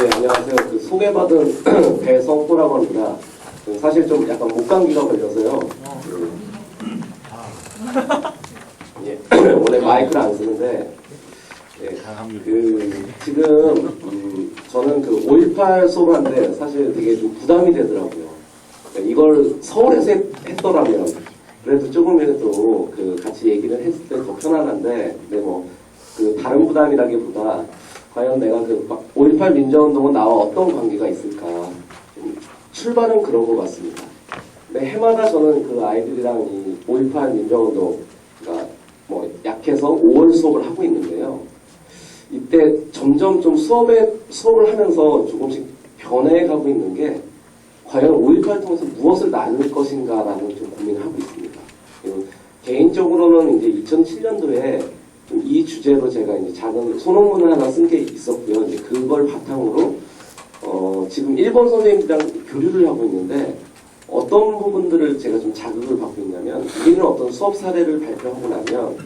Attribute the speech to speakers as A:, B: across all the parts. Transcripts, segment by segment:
A: 네, 안녕하세요. 그 소개받은 배성호라고 합니다. 사실 좀 약간 목감기가 걸려서요. 예, 원래 마이크를 안 쓰는데, 예, 지금 저는 그 5.18 수업을 하는데 사실 되게 좀 부담이 되더라고요. 이걸 서울에서 했더라면 그래도 조금이라도 그 같이 얘기를 했을 때 더 편안한데, 근데 뭐 그 다른 부담이라기보다 과연 내가 그 5.18 민주화운동은 나와 어떤 관계가 있을까? 출발은 그런 것 같습니다. 근데 해마다 저는 그 아이들이랑 이 5.18 민주화운동, 그러니까 뭐 약해서 5월 수업을 하고 있는데요. 이때 점점 좀 수업을 하면서 조금씩 변해가고 있는 게 과연 5.18을 통해서 무엇을 나눌 것인가라는 좀 고민을 하고 있습니다. 개인적으로는 이제 2007년도에 이 주제로 제가 이제 작은 소논문을 하나 쓴 게 있었고요. 이제 그걸 바탕으로 지금 일본 선생님들이랑 교류를 하고 있는데 어떤 부분들을 제가 좀 자극을 받고 있냐면, 우리는 어떤 수업 사례를 발표하고 나면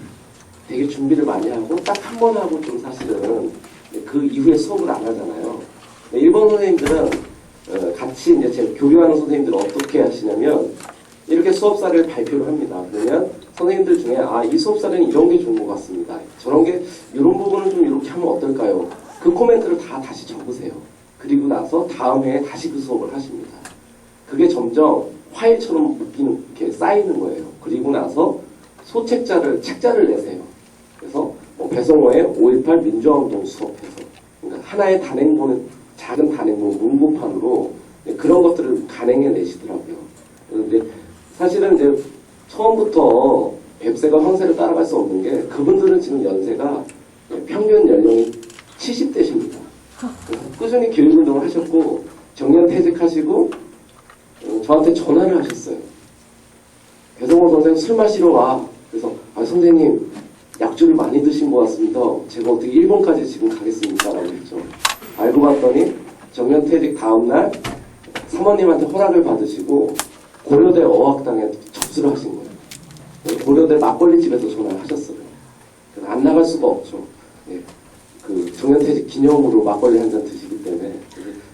A: 되게 준비를 많이 하고 딱 한 번 하고 좀 사실은 그 이후에 수업을 안 하잖아요. 일본 선생님들은 같이 이제 제가 교류하는 선생님들은 어떻게 하시냐면 이렇게 수업 사례를 발표를 합니다. 그러면 선생님들 중에 이 수업 사례는 이런 게 좋은 것 같습니다. 저런 게 이런 부분은 좀 이렇게 하면 어떨까요? 그 코멘트를 다 다시 적으세요. 그리고 나서 다음 해에 다시 그 수업을 하십니다. 그게 점점 파일처럼 묶이는, 이렇게 쌓이는 거예요. 그리고 나서 책자를 내세요. 그래서 배성호의 5.18 민주화운동 수업해서, 그러니까 하나의 작은 단행본 문구판으로 그런 것들을 간행해 내시더라고요. 그런데 사실은 이제 처음부터 뱁새가 황새를 따라갈 수 없는 게, 그분들은 지금 연세가 평균 연령이 70대십니다. 꾸준히 교육운동을 하셨고 정년퇴직하시고 저한테 전화를 하셨어요. 배성호 선생님 술 마시러 와. 그래서 선생님 약주를 많이 드신 것 같습니다. 제가 어떻게 일본까지 지금 가겠습니까? 라고 했죠. 알고 봤더니 정년퇴직 다음날 사모님한테 허락을 받으시고 고려대 어학당에 접수를 하신 거예요. 고려대 막걸리집에서 전화를 하셨어요. 그래서 안 나갈 수가 없죠. 예. 그 정년퇴직 기념으로 막걸리 한 잔 드시기 때문에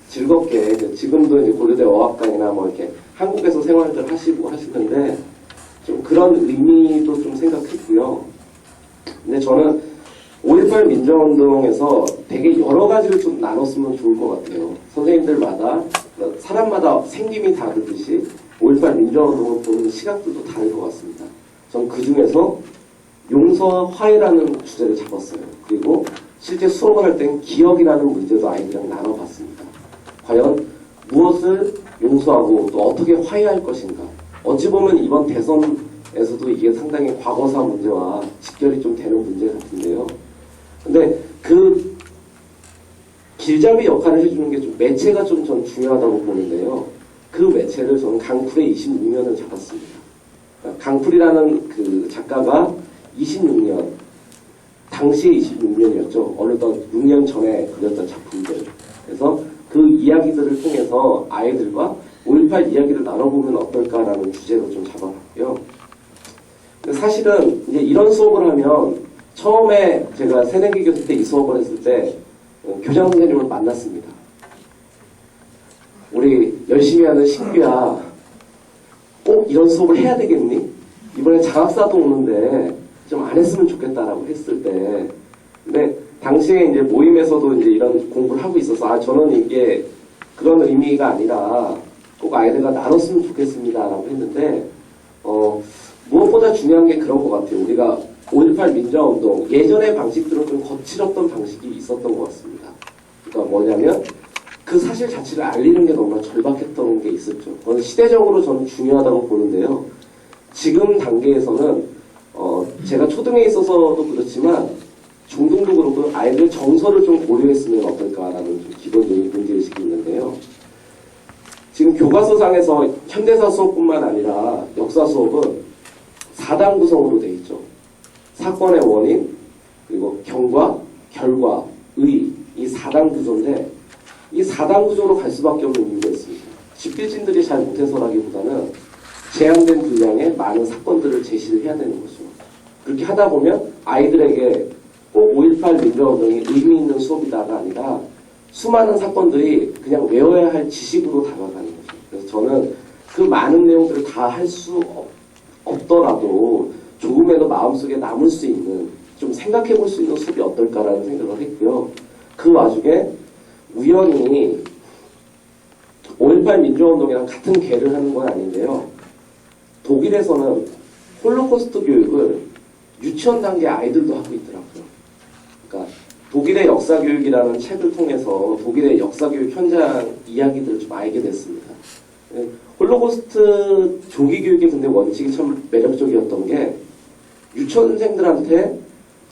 A: 즐겁게, 지금도 이제 고려대 어학당이나 뭐 이렇게 한국에서 생활들 하시고 하시는데 좀 그런 의미도 좀 생각했고요. 근데 저는 5.18 민주화운동에서 되게 여러 가지를 좀 나눴으면 좋을 것 같아요. 선생님들마다, 사람마다 생김이 다르듯이 5.18 민주화운동을 보는 시각들도 다를 것 같습니다. 전 그 중에서 용서와 화해라는 주제를 잡았어요. 그리고 실제 수업을 할 땐 기억이라는 문제도 아이들이랑 나눠봤습니다. 과연 무엇을 용서하고 또 어떻게 화해할 것인가. 어찌 보면 이번 대선에서도 이게 상당히 과거사 문제와 직결이 좀 되는 문제 같은데요. 근데 그 길잡이 역할을 해주는 게 좀 매체가 좀 전 중요하다고 보는데요. 그 매체를 저는 강풀의 26년을 잡았습니다. 강풀이라는 그 작가가 26년, 당시에 26년이었죠. 어느덧 6년 전에 그렸던 작품들. 그래서 그 이야기들을 통해서 아이들과 5.18 이야기를 나눠보면 어떨까라는 주제로 좀 잡아봤고요. 근데 사실은 이제 이런 수업을 하면, 처음에 제가 새내기 교수 때 이 수업을 했을 때 교장 선생님을 만났습니다. 우리 열심히 하는 신규야, 꼭 이런 수업을 해야 되겠니? 이번에 장학사도 오는데 좀 안 했으면 좋겠다라고 했을 때, 근데 당시에 이제 모임에서도 이제 이런 공부를 하고 있어서 저는 이게 그런 의미가 아니라 꼭 아이들과 나눴으면 좋겠습니다라고 했는데, 무엇보다 중요한 게 그런 것 같아요. 우리가 5.18 민주화운동, 예전의 방식들은 좀 거칠었던 방식이 있었던 것 같습니다. 그러니까 뭐냐면 그 사실 자체를 알리는 게 너무나 절박했던 게 있었죠. 그건 시대적으로 저는 중요하다고 보는데요. 지금 단계에서는 제가 초등에 있어서도 그렇지만 중등도 그렇고 아이들 정서를 좀 고려했으면 어떨까라는 좀 기본적인 문제의식이 있는데요. 지금 교과서상에서 현대사 수업뿐만 아니라 역사 수업은 4단 구성으로 되어 있죠. 사건의 원인, 그리고 경과, 결과, 의, 이 4단 구조인데, 이 4단 구조로 갈 수밖에 없는 이유가 있습니다. 집필진들이 잘 못해서라기보다는 제한된 분량의 많은 사건들을 제시를 해야 되는 거죠. 그렇게 하다 보면 아이들에게 꼭 5.18 민주화운동이 의미 있는 수업이다가 아니라 수많은 사건들이 그냥 외워야 할 지식으로 다가가는 거죠. 그래서 저는 그 많은 내용들을 다 할 수 없더라도 조금이라도 마음속에 남을 수 있는, 좀 생각해 볼 수 있는 수업이 어떨까라는 생각을 했고요. 그 와중에 우연히 5.18 민주화운동이랑 같은 계를 하는 건 아닌데요. 독일에서는 홀로코스트 교육을 유치원 단계 아이들도 하고 있더라고요. 그러니까 독일의 역사교육이라는 책을 통해서 독일의 역사교육 현장 이야기들을 좀 알게 됐습니다. 홀로코스트 조기 교육의 근데 원칙이 참 매력적이었던 게 유치원생들한테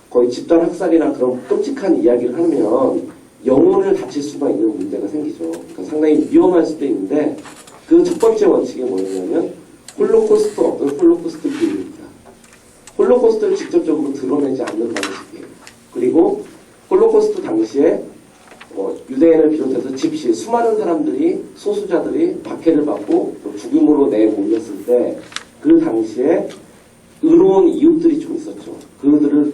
A: 거의 집단 학살이나 그런 끔찍한 이야기를 하면 영혼을 다칠 수가 있는 문제가 생기죠. 그러니까 상당히 위험할 수도 있는데 그 첫 번째 원칙이 뭐냐면 홀로코스트 어떤 홀로코스트 교육입니다. 홀로코스트를 직접적으로 드러내지 않는 방식이에요. 그리고 홀로코스트 당시에 유대인을 비롯해서 집시 수많은 사람들이 소수자들이 박해를 받고 죽음으로 내몰렸을 때 그 당시에 의로운 이웃들이 좀 있었죠. 그들을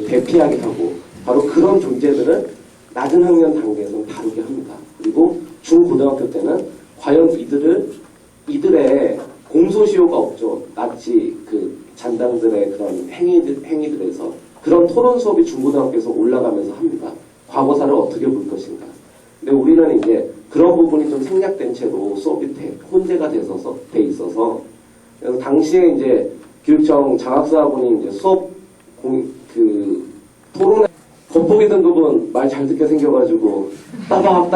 A: 대피하게 하고 바로 그런 존재들을 낮은 학년 단계에서 다루게 합니다. 그리고 중고등학교 때는 과연 이들의 공소시효가 없죠. 나치 잔당들의 그런 행위들에서 그런 토론 수업이 중고등학교에서 올라가면서 합니다. 과거사를 어떻게 볼 것인가. 근데 우리는 이제 그런 부분이 좀 생략된 채로 수업이 혼재가 돼 있어서 그래서 당시에 이제 교육청 장학사분이 이제 수업 토론에 겉보기 등급은 말 잘 듣게 생겨가지고 따박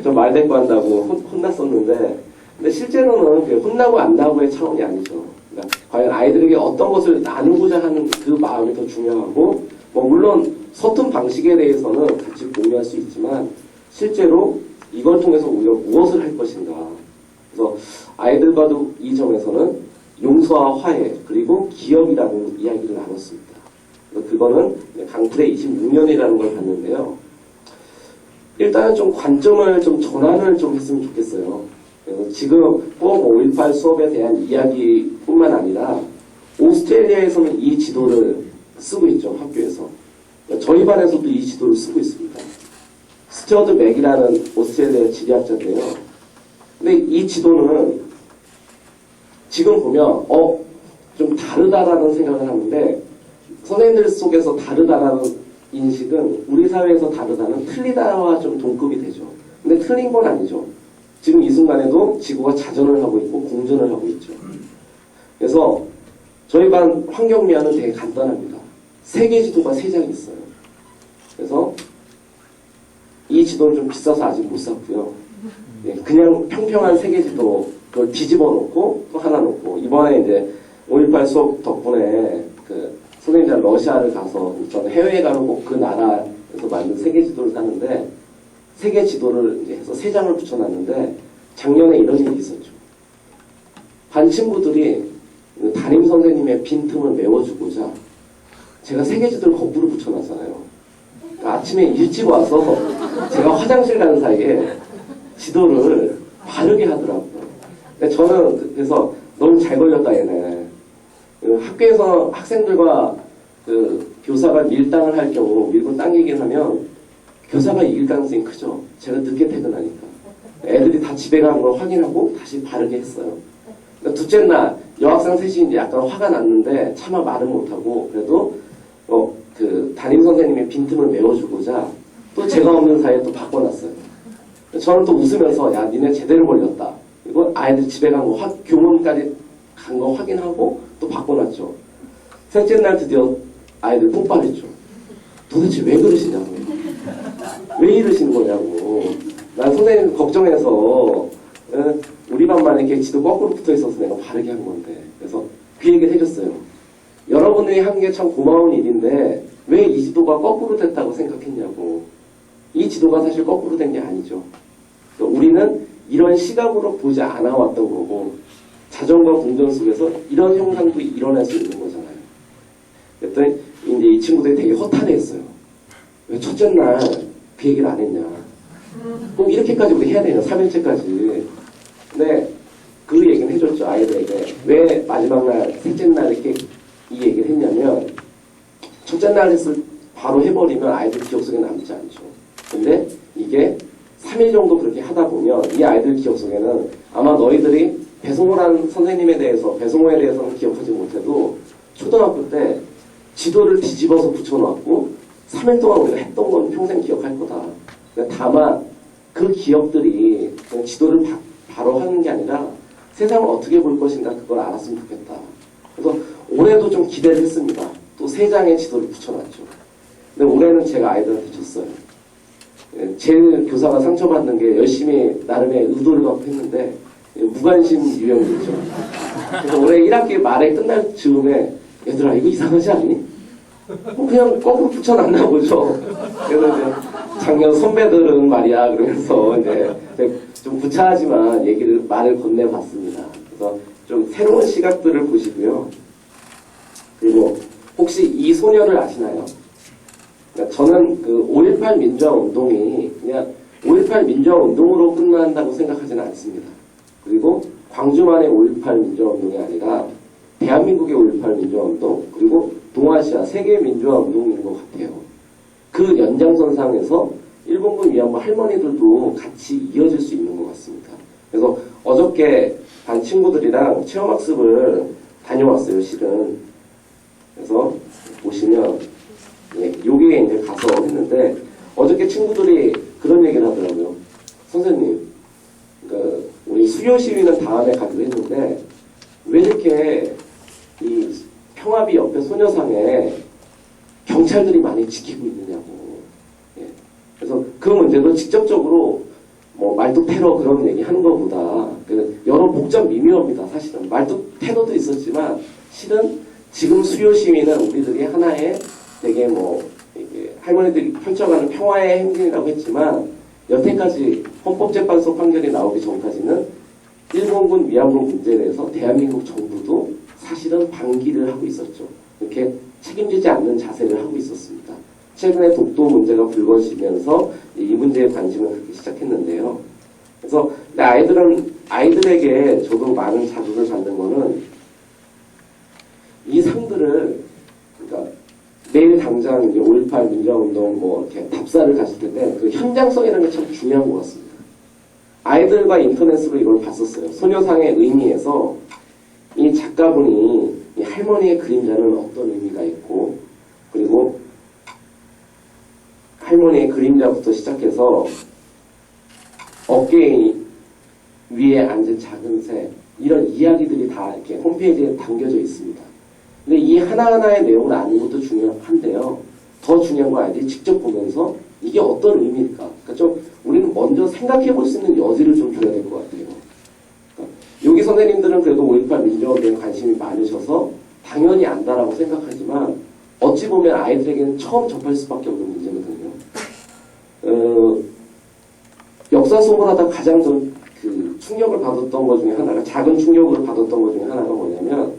A: 좀 말대꾸 한다고 혼났었는데, 근데 실제로는 혼나고 안다고의 차원이 아니죠. 그러니까 과연 아이들에게 어떤 것을 나누고자 하는 그 마음이 더 중요하고, 물론 서툰 방식에 대해서는 같이 공유할 수 있지만 실제로 이걸 통해서 우리가 무엇을 할 것인가. 그래서 아이들과도 이 점에서는 용서와 화해 그리고 기억이라는 이야기를 나눴습니다. 그거는 강풀의 26년이라는 걸 봤는데요. 일단은 좀 관점을 좀 전환을 좀 했으면 좋겠어요. 그래서 지금 꼭 5.18 수업에 대한 이야기뿐만 아니라 오스트레일리아에서는 이 지도를 쓰고 있죠. 학교에서. 저희 반에서도 이 지도를 쓰고 있습니다. 스튜어드 맥이라는 오스트레일리아 지리학자인데요. 근데 이 지도는 지금 보면 좀 다르다라는 생각을 하는데, 선생님들 속에서 다르다라는 인식은 우리 사회에서 다르다는 틀리다와 좀 동급이 되죠. 근데 틀린 건 아니죠. 지금 이 순간에도 지구가 자전을 하고 있고 공전을 하고 있죠. 그래서 저희 반 환경미화는 되게 간단합니다. 세계 지도가 3장이 있어요. 그래서 이 지도는 좀 비싸서 아직 못 샀고요. 그냥 평평한 세계 지도 그걸 뒤집어 놓고 또 하나 놓고, 이번에 이제 5.18 수업 덕분에 선생님들 러시아를 가서 저는 해외에 가면 꼭 그 나라에서 만든 세계 지도를 사는데, 세계 지도를 이제 해서 3장을 붙여놨는데 작년에 이런 일이 있었죠. 반 친구들이 담임 선생님의 빈틈을 메워주고자 제가 세계 지도를 거꾸로 붙여놨잖아요. 그러니까 아침에 일찍 와서 제가 화장실 가는 사이에 지도를 바르게 하더라고요. 저는 그래서 너무 잘 걸렸다 얘네. 학교에서 학생들과 교사가 밀당을 할 경우 밀고 당기긴 하면 교사가 이길 가능성이 크죠. 제가 늦게 퇴근하니까. 애들이 다 집에 가는 걸 확인하고 다시 바르게 했어요. 그러니까 둘째 날 여학생 셋이 이제 약간 화가 났는데 차마 말은 못하고 그래도 담임 선생님의 빈틈을 메워주고자 또 제가 없는 사이에 또 바꿔놨어요. 저는 또 웃으면서 야 니네 제대로 걸렸다. 그리고 아이들 집에 간 거 교문까지 간 거 확인하고 또 바꿔놨죠. 셋째 날 드디어 아이들 폭발했죠. 도대체 왜 그러시냐고. 왜 이러시는 거냐고. 난 선생님 걱정해서 우리 반만 이렇게 지도 거꾸로 붙어 있어서 내가 바르게 한 건데. 그래서 그 얘기를 해줬어요. 여러분들이 한 게 참 고마운 일인데 왜 이 지도가 거꾸로 됐다고 생각했냐고. 이 지도가 사실 거꾸로 된 게 아니죠. 우리는 이런 시각으로 보지 않아 왔던 거고 자전과 공전 속에서 이런 형상도 일어날 수 있는 거잖아요. 그랬더니 이제 이 친구들이 되게 허탈해했어요. 왜 첫째 날 그 얘기를 안 했냐. 꼭 이렇게까지 우리 해야 되냐. 3일째까지. 근데 그 얘기는 해줬죠. 아이들에게. 왜 마지막 날, 셋째 날 이렇게 이 얘기를 했냐면 첫째 날 했을 바로 해버리면 아이들 기억 속에 남지 않죠. 근데 이게 3일 정도 그렇게 하다 보면 이 아이들 기억 속에는 아마 너희들이 배송호라는 선생님에 대해서, 배송호에 대해서는 기억하지 못해도 초등학교 때 지도를 뒤집어서 붙여놓았고 3일 동안 우리가 했던 건 평생 기억할 거다. 다만 그 기억들이 그냥 지도를 바로 하는 게 아니라 세상을 어떻게 볼 것인가 그걸 알았으면 좋겠다. 그래서 올해도 좀 기대를 했습니다. 또 3장의 지도를 붙여놨죠. 근데 올해는 제가 아이들한테 줬어요. 제일 교사가 상처받는 게 열심히 나름의 의도를 갖고 했는데 무관심 유형이죠. 그래서 올해 1학기 말에 끝날 즈음에 얘들아 이거 이상하지 않니? 그냥 거꾸로 붙여놨나 보죠. 그래서 이제 작년 선배들은 말이야 그러면서 이제 좀 구차하지만 말을 건네봤습니다. 그래서 좀 새로운 시각들을 보시고요. 그리고 혹시 이 소녀를 아시나요? 그러니까 저는 그 5.18 민주화 운동이 그냥 5.18 민주화 운동으로 끝난다고 생각하지는 않습니다. 그리고 광주만의 5.18 민주화 운동이 아니라 대한민국의 5.18 민주화 운동, 그리고 동아시아 세계 민주화 운동인 것 같아요. 그 연장선상에서 일본군 위안부 할머니들도 같이 이어질 수 있는 것 같습니다. 그래서 어저께 반 친구들이랑 체험학습을 다녀왔어요, 실은. 그래서 보시면, 요게 이제 가서 했는데, 어저께 친구들이 그런 얘기를 하더라고요. 선생님, 그러니까 우리 수요 시위는 다음에 가기로 했는데, 왜 이렇게 이 평화비 옆에 소녀상에 경찰들이 많이 지키고 있느냐고. 그래서 그 문제도 직접적으로 뭐 말뚝 테러 그런 얘기 하는 것보다 여러 복잡 미묘합니다. 사실은 말뚝 테러도 있었지만 실은 지금 수요 시위는 우리들이 하나의 되게 뭐 할머니들이 펼쳐가는 평화의 행진이라고 했지만 여태까지 헌법재판소 판결이 나오기 전까지는 일본군 위안부 문제에 대해서 대한민국 정부도 사실은 방기를 하고 있었죠. 이렇게 책임지지 않는 자세를 하고 있었습니다. 최근에 독도 문제가 불거지면서 이 문제에 관심을 갖기 시작했는데요. 그래서 아이들에게 저도 많은 자극을 받는 거는 이 상들을, 그러니까 내일 당장 이제 5.18 민주화운동 뭐 이렇게 답사를 가실 텐데 그 현장성이라는 게 참 중요한 것 같습니다. 아이들과 인터넷으로 이걸 봤었어요. 소녀상의 의미에서 이 작가분이 이 할머니의 그림자는 어떤 의미가 있고, 그리고 할머니의 그림자부터 시작해서 어깨 위에 앉은 작은 새, 이런 이야기들이 다 이렇게 홈페이지에 담겨져 있습니다. 근데 이 하나하나의 내용을 아는 것도 중요한데요. 더 중요한 건 아이들이 직접 보면서 이게 어떤 의미일까? 그러니까 좀 우리는 먼저 생각해 볼 수 있는 여지를 좀 줘야 될 것 같아요. 그러니까 여기 선생님들은 그래도 5.18 민주화운동에 관심이 많으셔서 당연히 안다라고 생각하지만 어찌 보면 아이들에게는 처음 접할 수밖에 없는 문제거든요. 역사 수업을 하다 가장 그 충격을 받았던 것 중에 하나가, 작은 충격을 받았던 것 중에 하나가 뭐냐면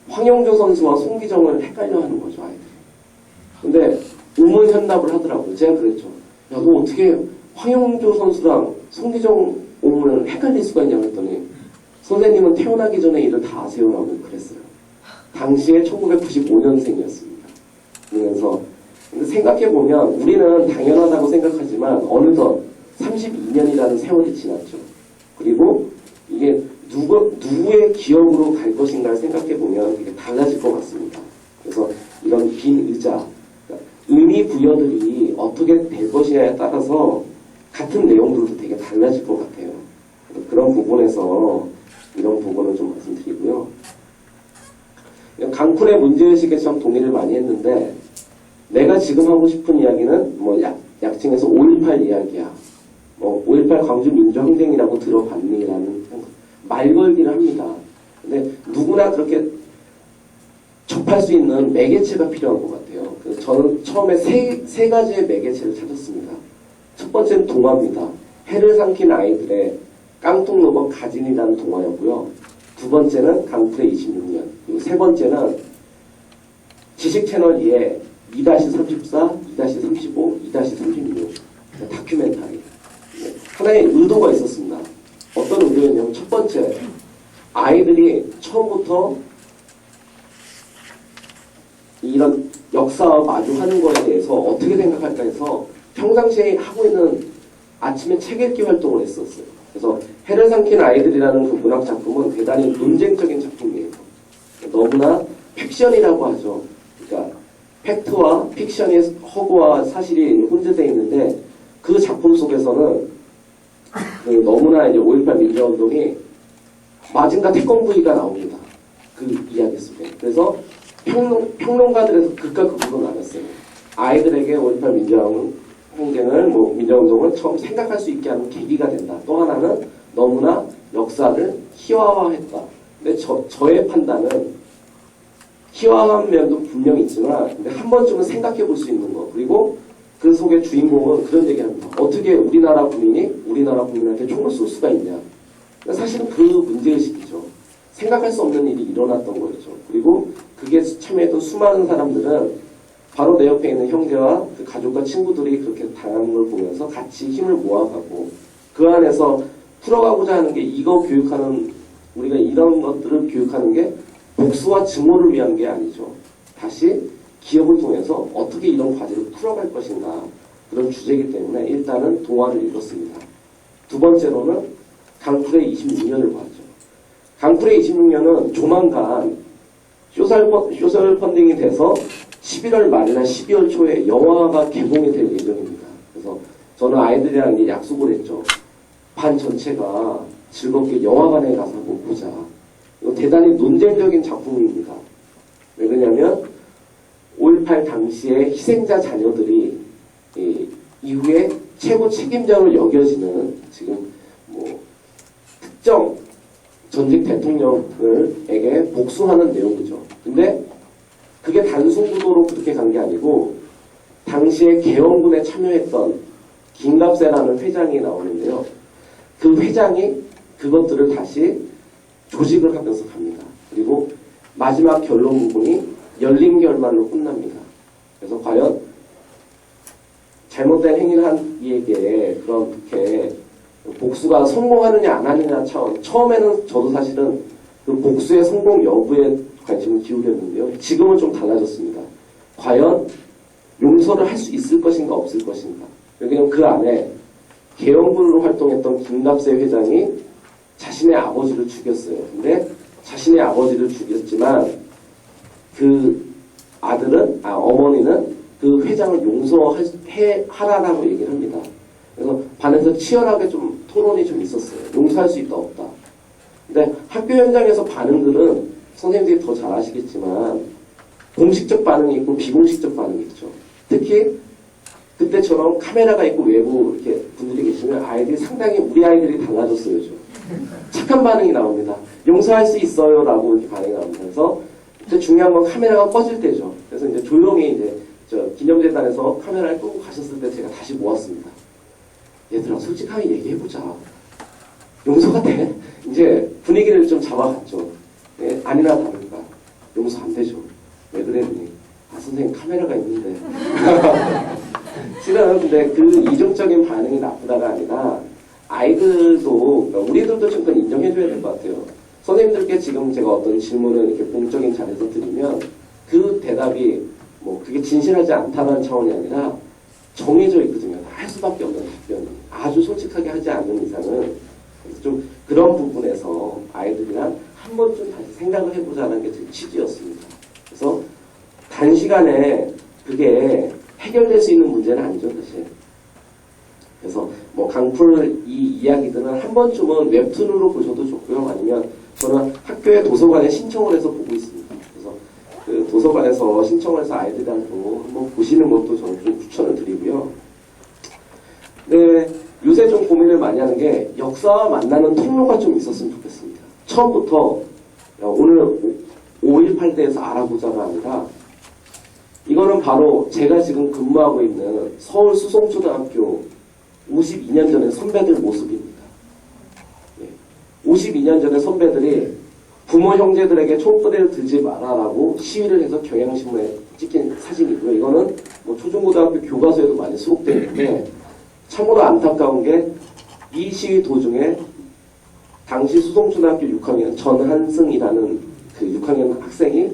A: 황영조 선수와 송기정을 헷갈려 하는 거죠, 아이들이. 근데 우문현답을 하더라고요. 제가 그랬죠. 야, 너 어떻게 황영조 선수랑 송기정 옹을 헷갈릴 수가 있냐고 했더니 선생님은 태어나기 전에 이를 다 아세요라고 그랬어요. 당시에 1995년생이었습니다. 그러면서 생각해보면 우리는 당연하다고 생각하지만 어느덧 32년이라는 세월이 지났죠. 그리고 이게 누구의 기억으로 갈 것인가를 생각해보면 이게 달라질 것 같습니다. 그래서 이런 빈 의자, 그러니까 의미 부여들이 어떻게 될 것이냐에 따라서 같은 내용들도 되게 달라질 것 같아요. 그런 부분에서 이런 부분을 좀 말씀드리고요. 강쿨의 문제의식에 참 동의를 많이 했는데, 내가 지금 하고 싶은 이야기는 뭐 약칭해서 5.18 이야기야. 뭐 5.18 광주 민주항쟁이라고 들어봤니? 라는 말걸기를 합니다. 근데 누구나 그렇게 접할 수 있는 매개체가 필요한 것 같아요. 그래서 저는 처음에 세 가지의 매개체를 찾았습니다. 첫 번째는 동화입니다. 해를 삼킨 아이들의 깡통로버 가진이라는 동화였고요. 두 번째는 강풀의 26년. 그리고 세 번째는 지식채널 2의 2-34, 2-35, 2-36 다큐멘터리. 하나의 의도가 있었습니다. 어떤 의도였냐면 첫 번째, 아이들이 처음부터 이런 역사와 마주하는 거에 대해서 어떻게 생각할까 해서 평상시에 하고 있는 아침에 책 읽기 활동을 했었어요. 그래서 해를 삼킨 아이들이라는 그 문학 작품은 대단히 논쟁적인 작품이에요. 너무나 픽션이라고 하죠. 그러니까 팩트와 픽션의 허구와 사실이 혼재되어 있는데 그 작품 속에서는 그 너무나 이제 5.18 민주화운동이 마징가 태권브이가 나옵니다. 그 이야기 속에. 그래서 평론가들에서 극과 극으로 나눴어요. 아이들에게 5.18 민주화운동을 민주화운동을 처음 생각할 수 있게 하는 계기가 된다. 또 하나는 너무나 역사를 희화화했다. 근데 저의 판단은 희화한 면도 분명히 있지만 근데 한 번쯤은 생각해 볼 수 있는 거. 그리고 그 속의 주인공은 그런 얘기합니다. 어떻게 우리나라 국민한테 총을 쏠 수가 있냐. 사실은 그 문제의식이죠. 생각할 수 없는 일이 일어났던 거죠. 그리고 그게 참여했던 수많은 사람들은 바로 내 옆에 있는 형제와 그 가족과 친구들이 그렇게 당하는 걸 보면서 같이 힘을 모아가고 그 안에서 풀어가고자 하는 게 이거 교육하는 우리가 이런 것들을 교육하는 게 복수와 증오를 위한 게 아니죠. 다시 기업을 통해서 어떻게 이런 과제를 풀어갈 것인가 그런 주제이기 때문에 일단은 동화를 읽었습니다. 두 번째로는 강풀의 26년을 봤죠. 강풀의 26년은 조만간 쇼셜 펀딩이 돼서 11월 말이나 12월 초에 영화가 개봉이 될 예정입니다. 그래서 저는 아이들이랑 이제 약속을 했죠. 반 전체가 즐겁게 영화관에 가서 한번 보자. 이거 대단히 논쟁적인 작품입니다. 왜 그러냐면 5.18 당시에 희생자 자녀들이 이후에 최고 책임자로 여겨지는 지금 특정 전직 대통령에게 복수하는 내용이죠. 근데 그게 단순 구도로 그렇게 간 게 아니고 당시에 계엄군에 참여했던 김갑세라는 회장이 나오는데요. 그 회장이 그것들을 다시 조직을 하면서 갑니다. 그리고 마지막 결론 부분이 열린 결말로 끝납니다. 그래서 과연 잘못된 행위를 한 이에게 그렇게 복수가 성공하느냐 안 하느냐 차원. 처음에는 저도 사실은 그 복수의 성공 여부에 관심을 기울였는데요. 지금은 좀 달라졌습니다. 과연 용서를 할 수 있을 것인가 없을 것인가. 왜냐하면 그 안에 계엄군으로 활동했던 김갑세 회장이 자신의 아버지를 죽였어요. 근데 자신의 아버지를 죽였지만 그 어머니는 그 회장을 용서하라라고 얘기를 합니다. 그래서 반에서 치열하게 좀 토론이 좀 있었어요. 용서할 수 있다 없다. 근데 학교 현장에서 반응들은 선생님들이 더 잘 아시겠지만 공식적 반응이 있고 비공식적 반응이 있죠. 특히 그때처럼 카메라가 있고 외부 이렇게 분들이 계시면 아이들이 상당히 우리 아이들이 달라졌어요. 좀. 착한 반응이 나옵니다. 용서할 수 있어요 라고 이렇게 반응이 나옵니다. 그래서 이제 중요한 건 카메라가 꺼질 때죠. 그래서 이제 조용히 이제 기념재단에서 카메라를 끄고 가셨을 때 제가 다시 모았습니다. 얘들아 솔직하게 얘기해보자. 용서가 돼? 이제 분위기를 좀 잡아갔죠. 예, 아니나 다를까 용서 안 되죠. 왜 그랬니? 아 선생님 카메라가 있는데. 실은 근데 그 이중적인 반응이 나쁘다가 아니라 아이들도 그러니까 우리들도 좀 그건 인정해줘야 될 것 같아요. 선생님들께 지금 제가 어떤 질문을 이렇게 공적인 자리에서 드리면 그 대답이 그게 진실하지 않다는 차원이 아니라 정해져 있거든요. 할 수밖에 없는 답변이. 아주 솔직하게 하지 않는 이상은 좀 그런 부분에서 아이들이랑 한 번쯤 다시 생각을 해보자는 게 제 취지였습니다. 그래서 단시간에 그게 해결될 수 있는 문제는 아니죠, 사실. 그래서 강풀 이 이야기들은 한 번쯤은 웹툰으로 보셔도 좋고요. 아니면 저는 학교의 도서관에 신청을 해서 보고 있습니다. 그래서 그 도서관에서 신청을 해서 아이들한테도 한번 보시는 것도 저는 좀 추천을 드리고요. 네, 요새 좀 고민을 많이 하는 게 역사와 만나는 통로가 좀 있었으면 좋겠습니다. 처음부터 오늘 5.18 대해서 알아보자가 아니라 이거는 바로 제가 지금 근무하고 있는 서울 수송초등학교 52년 전의 선배들 모습입니다. 52년 전의 선배들이 부모 형제들에게 촛불을 들지 마라라고 시위를 해서 경향신문에 찍힌 사진이고요. 이거는 초중고등학교 교과서에도 많이 수록되어 있는데 참으로 안타까운 게 이 시위 도중에 당시 수송초등학교 6학년 전한승이라는 그 6학년 학생이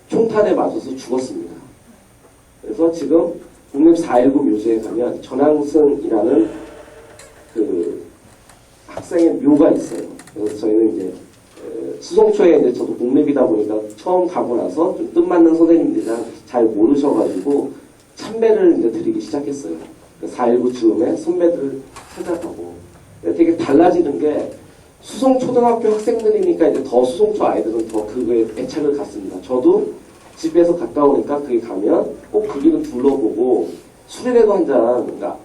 A: 총탄에 맞아서 죽었습니다. 그래서 지금 국립 419 묘지에 가면 전항승이라는 그 학생의 묘가 있어요. 그래서 저희는 이제 수송초에 이제 저도 국립이다 보니까 처음 가고 나서 좀 뜻맞는 선생님들이랑 잘 모르셔가지고 참배를 이제 드리기 시작했어요. 4.19 즈음에 선배들을 찾아가고 되게 달라지는 게 수송초등학교 학생들이니까 이제 더 수송초 아이들은 더 그거에 애착을 갖습니다. 저도 집에서 가까우니까 거기 가면 꼭 거기는 둘러보고 술이라도 한잔, 그러니까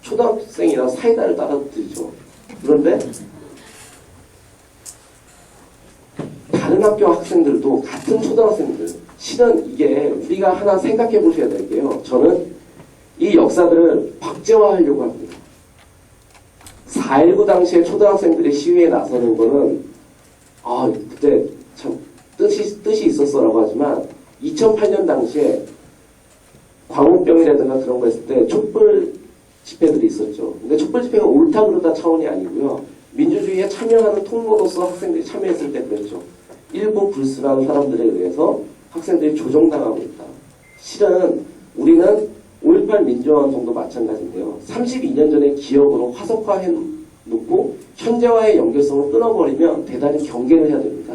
A: 초등학생이라 사이다를 따라 드리죠. 그런데 다른 학교 학생들도 같은 초등학생들, 실은 이게 우리가 하나 생각해 보셔야 될 게요. 저는 이 역사들을 박제화하려고 합니다. 4.19 당시에 초등학생들이 시위에 나서는 거는 그때 참 뜻이 있었어라고 하지만 2008년 당시에 광우병이라든가 그런 거 했을 때 촛불 집회들이 있었죠. 근데 촛불 집회가 옳다 그러다 차원이 아니고요. 민주주의에 참여하는 통로로서 학생들이 참여했을 때 그랬죠. 일부 불순한 사람들에 의해서 학생들이 조종당하고 있다. 실은 우리는 5.18 민주화운동도 마찬가지인데요. 32년 전의 기억으로 화석화해놓고 현재와의 연결성을 끊어버리면 대단히 경계를 해야 됩니다.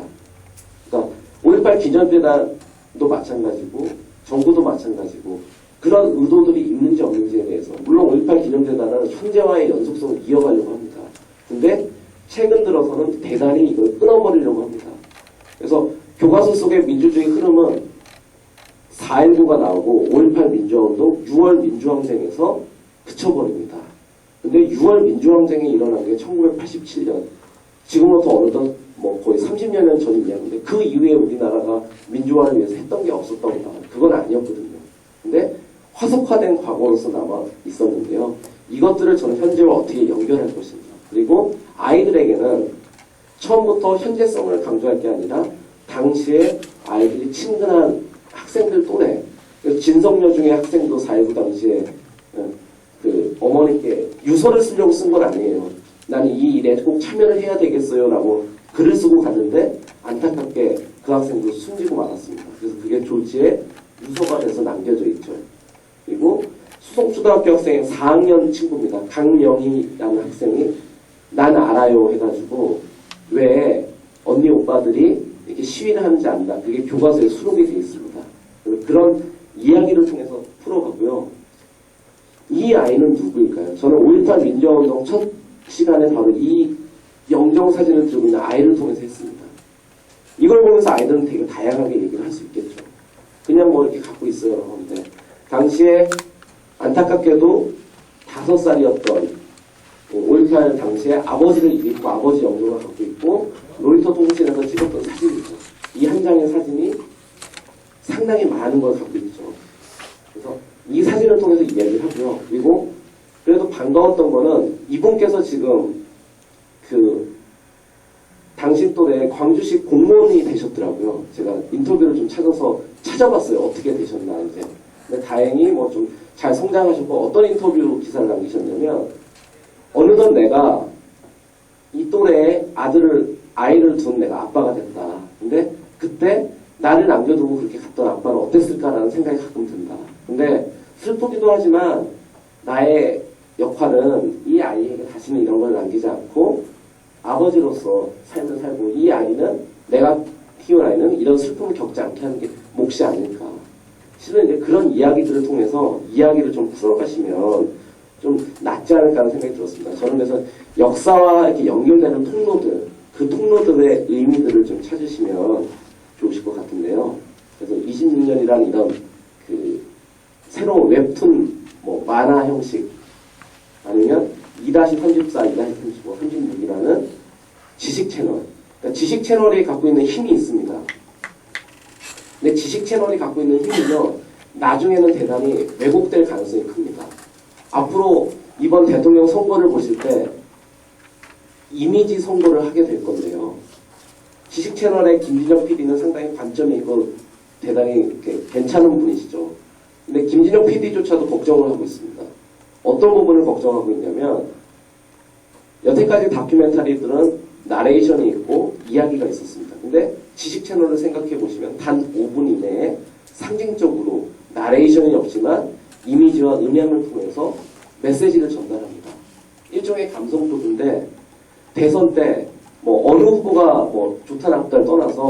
A: 그러니까 5.18 기념재단도 마찬가지고 정부도 마찬가지고 그런 의도들이 있는지 없는지에 대해서 물론 5.18 기념재단은 현재와의 연속성을 이어가려고 합니다. 근데 최근 들어서는 대단히 이걸 끊어버리려고 합니다. 그래서 교과서 속의 민주주의 흐름은 4.19가 나오고 5.18 민주화운동, 6월 민주항쟁에서 그쳐버립니다. 근데 6월 민주항쟁이 일어난 게 1987년, 지금부터 어느덧 거의 30년 전 이야기인데 그 이후에 우리나라가 민주화를 위해서 했던 게 없었던 거 그건 아니었거든요. 근데 화석화된 과거로서 남아 있었는데요. 이것들을 저는 현재와 어떻게 연결할 것인가. 그리고 아이들에게는 처음부터 현재성을 강조할 게 아니라 당시에 아이들이 친근한 학생들 또래, 진성여 중에 학생도 4.19 당시에 그 어머니께 유서를 쓰려고 쓴 건 아니에요. 나는 이 일에 꼭 참여를 해야 되겠어요 라고 글을 쓰고 갔는데 안타깝게 그 학생도 숨지고 말았습니다. 그래서 그게 졸지에 유서가 돼서 남겨져 있죠. 그리고 수성초등학교 학생 4학년 친구입니다. 강명희라는 학생이 난 알아요 해가지고 왜 언니 오빠들이 이렇게 시위를 하는지 안다. 그게 교과서에 수록이 되어 있습니다. 그런 이야기를 통해서 풀어가고요. 이 아이는 누구일까요? 저는 5.18 민주화운동 첫 시간에 바로 이 영정사진을 들고 있는 아이를 통해서 했습니다. 이걸 보면서 아이들은 되게 다양하게 얘기를 할 수 있겠죠. 그냥 이렇게 갖고 있어요. 그런데 당시에 안타깝게도 5살이었던 5.18 당시에 아버지를 입고 아버지 영정을 갖고 있고 놀이터 통신에서 찍었던 사진이죠. 이 한 장의 사진이 상당히 많은 걸 갖고 있죠. 그래서 이 사진을 통해서 이야기를 하고요. 그리고 그래도 반가웠던 거는 이분께서 지금 그 당신 또래 광주시 공무원이 되셨더라고요. 제가 인터뷰를 좀 찾아봤어요. 어떻게 되셨나 이제. 근데 다행히 좀 잘 성장하셨고 어떤 인터뷰 기사를 남기셨냐면 어느덧 내가 이 또래의 아이를 둔 내가 아빠가 됐다. 근데 그때 나를 남겨두고 그렇게 갔던 아빠는 어땠을까라는 생각이 가끔 든다. 근데 슬프기도 하지만 나의 역할은 이 아이에게 다시는 이런 걸 남기지 않고 아버지로서 삶을 살고 이 아이는 내가 키운 아이는 이런 슬픔을 겪지 않게 하는 게 몫이 아닐까. 실은 이제 그런 이야기들을 통해서 이야기를 좀 풀어가시면 좀 낫지 않을까 하는 생각이 들었습니다. 저는 그래서 역사와 이렇게 연결되는 통로들, 그 통로들의 의미들을 좀 찾으시면 좋으실 것 같은데요. 그래서 26년이란 이런 그 새로운 웹툰, 만화 형식, 아니면 2-34, 2-35, 36이라는 지식 채널. 그러니까 지식 채널이 갖고 있는 힘이 있습니다. 근데 지식 채널이 갖고 있는 힘은요, 나중에는 대단히 왜곡될 가능성이 큽니다. 앞으로 이번 대통령 선거를 보실 때 이미지 선거를 하게 될 건데요. 지식 채널의 김진영 PD는 상당히 관점이 있고 대단히 괜찮은 분이시죠. 근데 김진영 PD조차도 걱정을 하고 있습니다. 어떤 부분을 걱정하고 있냐면 여태까지 다큐멘터리들은 나레이션이 있고 이야기가 있었습니다. 근데 지식 채널을 생각해 보시면 단 5분 이내에 상징적으로 나레이션이 없지만 이미지와 음향을 통해서 메시지를 전달합니다. 일종의 감성 포부인데 대선 때 뭐 어느 후보가 뭐 좋다 나쁘다를 떠나서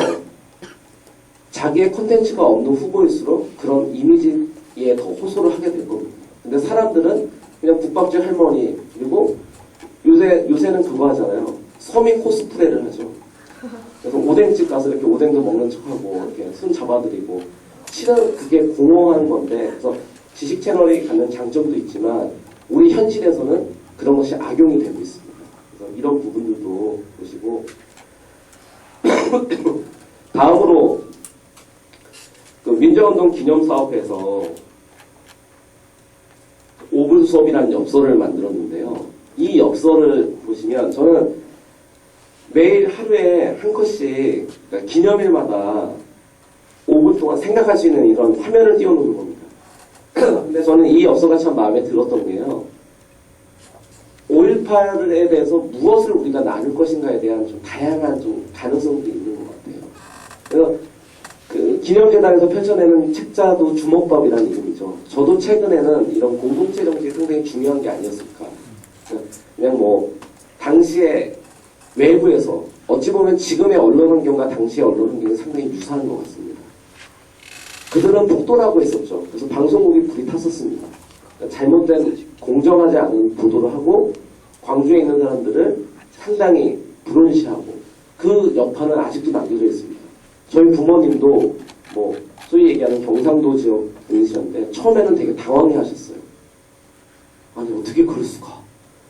A: 자기의 콘텐츠가 없는 후보일수록 그런 이미지에 더 호소를 하게 될 겁니다. 근데 사람들은 그냥 국밥집 할머니, 그리고 요새는 그거 하잖아요. 서민 코스프레를 하죠. 그래서 오뎅집 가서 이렇게 오뎅도 먹는 척하고 이렇게 손 잡아드리고, 실은 그게 공허한 건데, 그래서 지식 채널이 갖는 장점도 있지만 우리 현실에서는 그런 것이 악용이 되고 있습니다. 그래서 이런 부분들도 보시고 다음으로 그 민주화운동 기념사업에서 5분 수업이라는 엽서를 만들었는데요. 이 엽서를 보시면 저는 매일 하루에 한 컷씩, 그러니까 기념일마다 5분 동안 생각할 수 있는 이런 화면을 띄워놓는 겁니다. 근데 저는 이 엽서가 참 마음에 들었던 게요. 5.18에 대해서 무엇을 우리가 나눌 것인가에 대한 좀 다양한 좀 가능성도 있는 것 같아요. 그래서 그 기념재단에서 펼쳐내는 책자도 주먹밥이라는 이름이죠. 저도 최근에는 이런 공동체 정책이 상당히 중요한 게 아니었을까. 그냥 뭐 당시에 외부에서 어찌 보면 지금의 언론 환경과 당시의 언론 환경이 상당히 유사한 것 같습니다. 그들은 폭도라고 했었죠. 그래서 방송국이 불이 탔었습니다. 잘못된 공정하지 않은 보도를 하고 광주에 있는 사람들을 상당히 불온시하고, 그 여파는 아직도 남겨져 있습니다. 저희 부모님도 뭐 소위 얘기하는 경상도 지역 분이셨는데 처음에는 되게 당황해 하셨어요. 아니 어떻게 그럴 수가.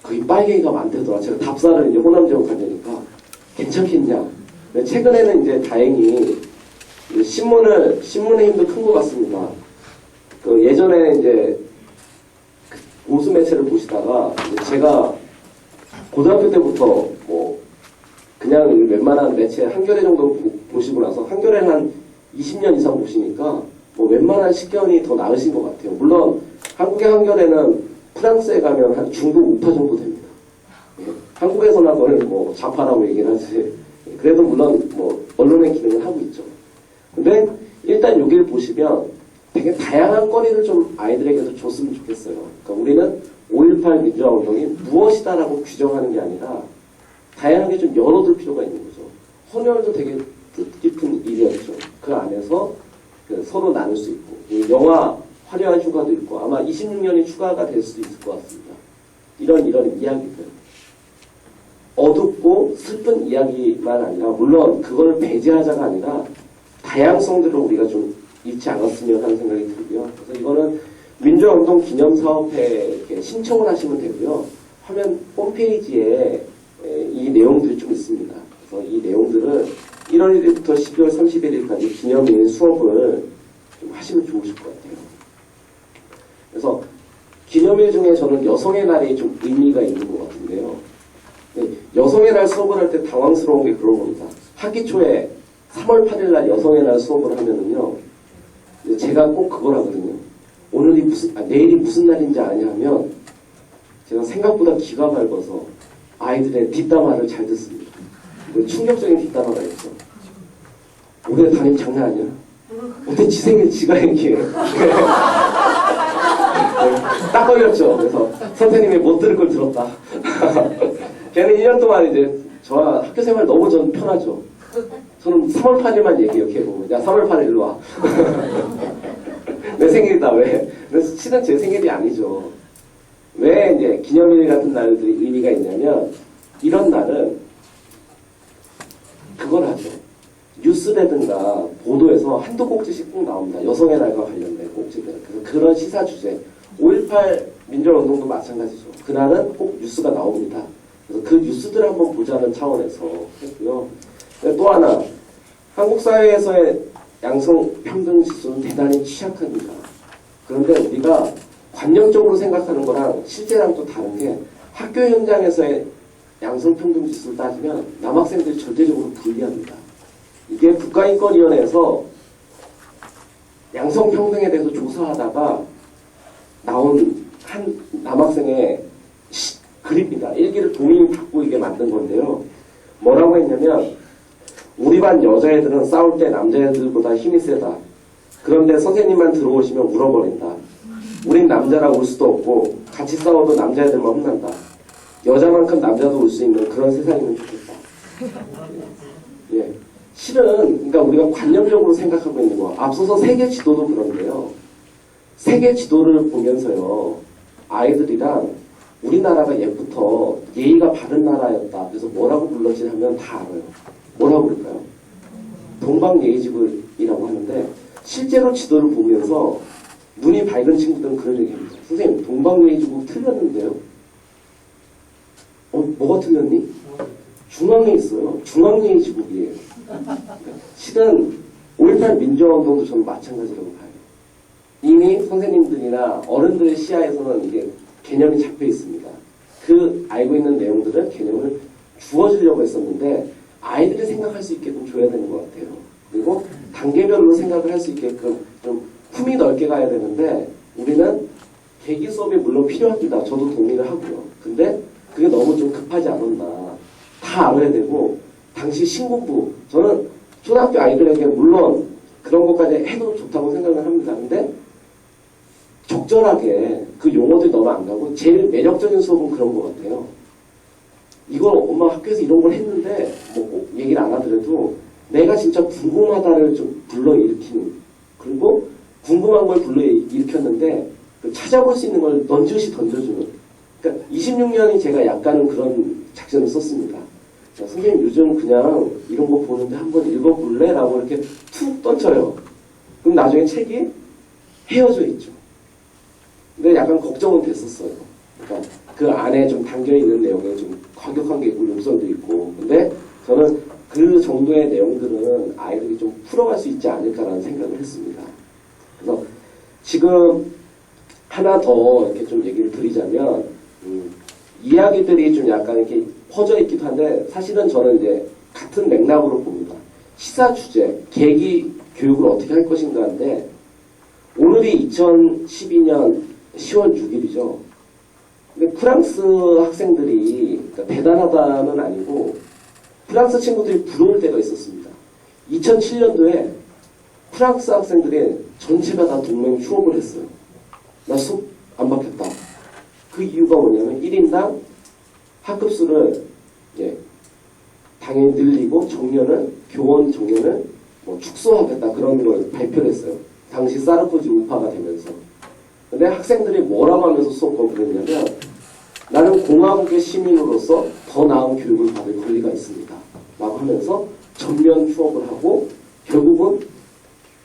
A: 거기 빨갱이가 많대더라. 제가 답사를 이제 호남 지역 가려니까 괜찮겠냐. 근데 최근에는 이제 다행히 신문의 힘도 큰 것 같습니다. 그 예전에 이제 보수 매체를 보시다가 제가 고등학교 때부터 뭐 그냥 웬만한 매체 한겨레 정도 보시고 나서 한겨레는 한 20년 이상 보시니까 뭐 웬만한 식견이 더 나으신 것 같아요. 물론 한국의 한겨레는 프랑스에 가면 한 중도 우파 정도 됩니다. 예. 한국에서나 그걸 뭐 좌파라고 얘기를 하지. 그래도 물론 뭐 언론의 기능을 하고 있죠. 근데 일단 여기를 보시면 되게 다양한 거리를 좀 아이들에게도 줬으면 좋겠어요. 그러니까 우리는 5.18 민주화운동이 무엇이다라고 규정하는 게 아니라 다양하게 좀 열어둘 필요가 있는 거죠. 헌혈도 되게 뜻깊은 일이었죠. 그 안에서 그 서로 나눌 수 있고, 영화 화려한 휴가도 있고, 아마 26년이 추가가 될 수도 있을 것 같습니다. 이런 이야기들. 어둡고 슬픈 이야기만 아니라, 물론 그걸 배제하자가 아니라 다양성들을 우리가 좀 잊지 않았으면 하는 생각이 들고요. 그래서 이거는 민주화운동 기념사업회에 이렇게 신청을 하시면 되고요. 화면 홈페이지에 이 내용들이 좀 있습니다. 그래서 이 내용들은 1월 1일부터 12월 31일까지 기념일 수업을 좀 하시면 좋으실 것 같아요. 그래서 기념일 중에 저는 여성의 날이 좀 의미가 있는 것 같은데요. 여성의 날 수업을 할 때 당황스러운 게 그런 겁니다. 학기 초에 3월 8일 날 여성의 날 수업을 하면은요, 제가 꼭 그걸 하거든요. 내일이 무슨 날인지 아냐 하면 제가 생각보다 귀가 밝아서 아이들의 뒷담화를 잘 듣습니다. 충격적인 뒷담화가 있죠. 올해 담임 장난 아니야? 어떻게 지 생일 지가 얘기해. 딱 걸렸죠. 그래서 선생님이 못 들을 걸 들었다. 걔는 1년 동안 이제 저와 학교 생활 너무 전 편하죠. 저는 3월 8일만 기억해보면, 야 3월 8일로 와. 내 생일이다. 왜? 그래서 실은 제 생일이 아니죠. 왜 이제 기념일 같은 날들이 의미가 있냐면, 이런 날은 그걸 하죠. 뉴스라든가 보도에서 한두 꼭지씩 꼭 나옵니다. 여성의 날과 관련된 꼭지들. 그래서 그런 시사 주제. 5.18 민주화운동도 마찬가지죠. 그날은 꼭 뉴스가 나옵니다. 그래서 그 뉴스들을 한번 보자는 차원에서 했고요. 또 하나, 한국 사회에서의 양성평등 지수는 대단히 취약합니다. 그런데 우리가 관념적으로 생각하는 거랑 실제랑 또 다른 게, 학교 현장에서의 양성평등 지수를 따지면 남학생들이 절대적으로 불리합니다. 이게 국가인권위원회에서 양성평등에 대해서 조사하다가 나온 한 남학생의 글입니다. 일기를 본인이 받고 이게 만든 건데요. 뭐라고 했냐면, 우리 반 여자애들은 싸울 때 남자애들보다 힘이 세다. 그런데 선생님만 들어오시면 울어버린다. 우린 남자라 올 수도 없고 같이 싸워도 남자애들만 혼난다. 여자만큼 남자도 올 수 있는 그런 세상이면 좋겠다. 예. 실은 그러니까 우리가 관념적으로 생각하고 있는 거 앞서서 세계 지도도 그런데요. 세계 지도를 보면서요. 아이들이랑 우리나라가 옛부터 예의가 바른 나라였다. 그래서 뭐라고 불렀지 하면 다 알아요. 뭐라고 그럴까요? 동방예의지국이라고 하는데 실제로 지도를 보면서 눈이 밝은 친구들은 그런 얘기합니다. 선생님, 동방예의지국 틀렸는데요? 뭐가 틀렸니? 중앙에 있어요. 중앙예의지국이에요. 실은 5.18 민주화운동도 저는 마찬가지라고 봐요. 이미 선생님들이나 어른들의 시야에서는 이게 개념이 잡혀 있습니다. 그 알고 있는 내용들은 개념을 주어주려고 했었는데 아이들이 생각할 수 있게끔 줘야 되는 것 같아요. 그리고 단계별로 생각을 할 수 있게끔 좀 품이 넓게 가야 되는데 우리는 계기 수업이 물론 필요합니다. 저도 동의를 하고요. 근데 그게 너무 좀 급하지 않았나. 다 알아야 되고 당시 신공부 저는 초등학교 아이들에게 물론 그런 것까지 해도 좋다고 생각을 합니다. 근데 적절하게 그 용어들이 너무 안 가고 제일 매력적인 수업은 그런 것 같아요. 이걸 엄마 학교에서 이런 걸 했는데 뭐 꼭 얘기를 안 하더라도 내가 진짜 궁금하다를 좀 불러일으키는 그리고 궁금한 걸 불러일으켰는데 찾아볼 수 있는 걸 넌지시 던져주는 그러니까 26년이 제가 약간은 그런 작전을 썼습니다. 자, 선생님 요즘 그냥 이런 거 보는데 한번 읽어볼래? 라고 이렇게 툭 던져요. 그럼 나중에 책이 헤어져 있죠. 근데 약간 걱정은 됐었어요. 그러니까 그 안에 좀 담겨있는 내용에 좀 과격한 게 있고 욕설도 있고 근데 저는 그 정도의 내용들은 아이들이 좀 풀어갈 수 있지 않을까라는 생각을 했습니다. 그래서 지금 하나 더 이렇게 좀 얘기를 드리자면 이야기들이 좀 약간 이렇게 퍼져 있기도 한데 사실은 저는 이제 같은 맥락으로 봅니다. 시사 주제, 계기 교육을 어떻게 할 것인가인데 오늘이 2012년 10월 6일이죠. 근데 프랑스 학생들이 그러니까 대단하다는 아니고 프랑스 친구들이 부러울 때가 있었습니다. 2007년도에 프랑스 학생들이 전체가 다 동맹 휴업을 했어요. 나 수업 안 받겠다. 그 이유가 뭐냐면 1인당 학급수를 당연히 늘리고 교원 정년을 뭐 축소하겠다 그런 걸 발표를 했어요. 당시 사르코지 우파가 되면서. 근데 학생들이 뭐라고 하면서 수업 거부를 했냐면 나는 공화국의 시민으로서 더 나은 교육을 받을 권리가 있습니다. 라고 하면서 전면 휴업을 하고 결국은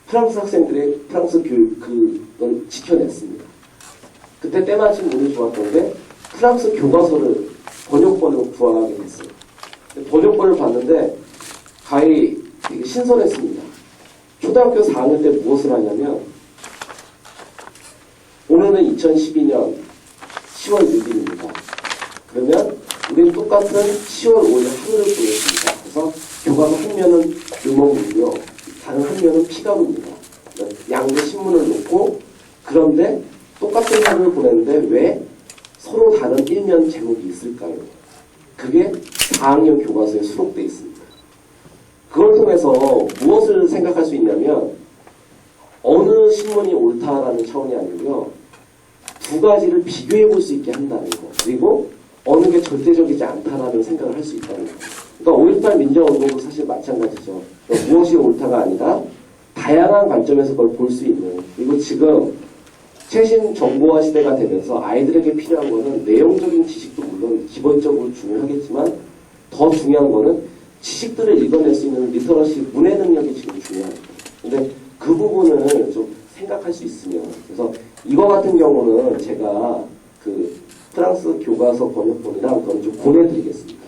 A: 프랑스 학생들의 프랑스 교육 그걸 지켜냈습니다. 그때 때마침 운이 좋았던 게 프랑스 교과서를 번역본을 구하게 됐어요. 번역본을 봤는데 가히 되게 신선했습니다. 초등학교 4학년 때 무엇을 하냐면 오늘은 2012년 10월 6일입니다. 그러면 우리는 똑같은 10월 5일 하루를 보냈습니다. 그래서 교과서 한 면은 유목이고요. 다른 한 면은 피가루입니다. 양대 신문을 놓고 그런데 똑같은 하루를 보냈는데 왜 서로 다른 일면 제목이 있을까요? 그게 4학년 교과서에 수록되어 있습니다. 그걸 통해서 무엇을 생각할 수 있냐면 어느 신문이 옳다라는 차원이 아니고요. 두 가지를 비교해 볼 수 있게 한다는 거. 그리고 어느 게 절대적이지 않다라는 생각을 할 수 있다는 거. 그러니까 5.18 민주화운동도 사실 마찬가지죠. 그러니까 무엇이 옳다가 아니라 다양한 관점에서 그걸 볼 수 있는. 그리고 지금 최신 정보화 시대가 되면서 아이들에게 필요한 거는 내용적인 지식도 물론 기본적으로 중요하겠지만 더 중요한 거는 지식들을 읽어낼 수 있는 리터러시 문해 능력이 지금 중요합니다. 근데 그 부분을 좀 생각할 수 있으면 그래서 이거 같은 경우는 제가 그 프랑스 교과서 번역본이랑 그건 좀 보내드리겠습니다.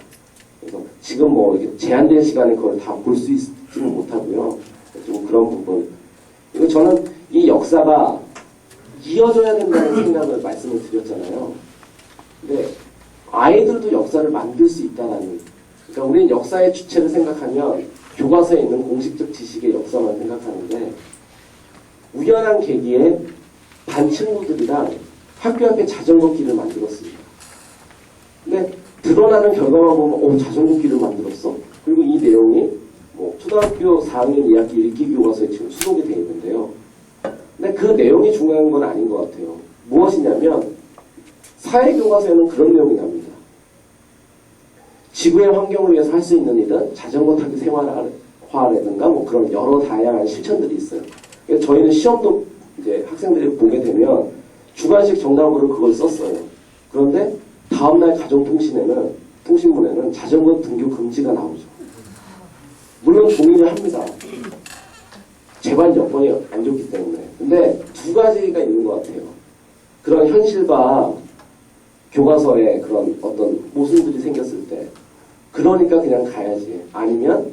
A: 그래서 지금 뭐 이렇게 제한된 시간에 그걸 다 볼 수 있지는 못하고요. 좀 그런 부분. 그리고 저는 이 역사가 이어져야 된다는 생각을 말씀을 드렸잖아요. 근데 아이들도 역사를 만들 수 있다라는. 그러니까 우리는 역사의 주체를 생각하면 교과서에 있는 공식적 지식의 역사만 생각하는데 우연한 계기에 반 친구들이랑 학교 앞에 자전거 길을 만들었습니다. 근데 드러나는 결과만 보면 자전거 길을 만들었어? 그리고 이 내용이 뭐 초등학교 4학년 2학기 읽기 교과서에 지금 수록이 되어 있는데요. 근데 그 내용이 중요한 건 아닌 것 같아요. 무엇이냐면 사회교과서에는 그런 내용이 납니다. 지구의 환경을 위해서 할 수 있는 일은 자전거 타기 생활화라든가 뭐 그런 여러 다양한 실천들이 있어요. 그래서 저희는 시험도 이제 학생들이 보게 되면 주관식 정답으로 그걸 썼어요. 그런데 다음날 통신문에는 자전거 등교 금지가 나오죠. 물론 동의를 합니다. 재반 여건이 안 좋기 때문에. 근데 두 가지가 있는 것 같아요. 그런 현실과 교과서에 그런 어떤 모순들이 생겼을 때 그러니까 그냥 가야지. 아니면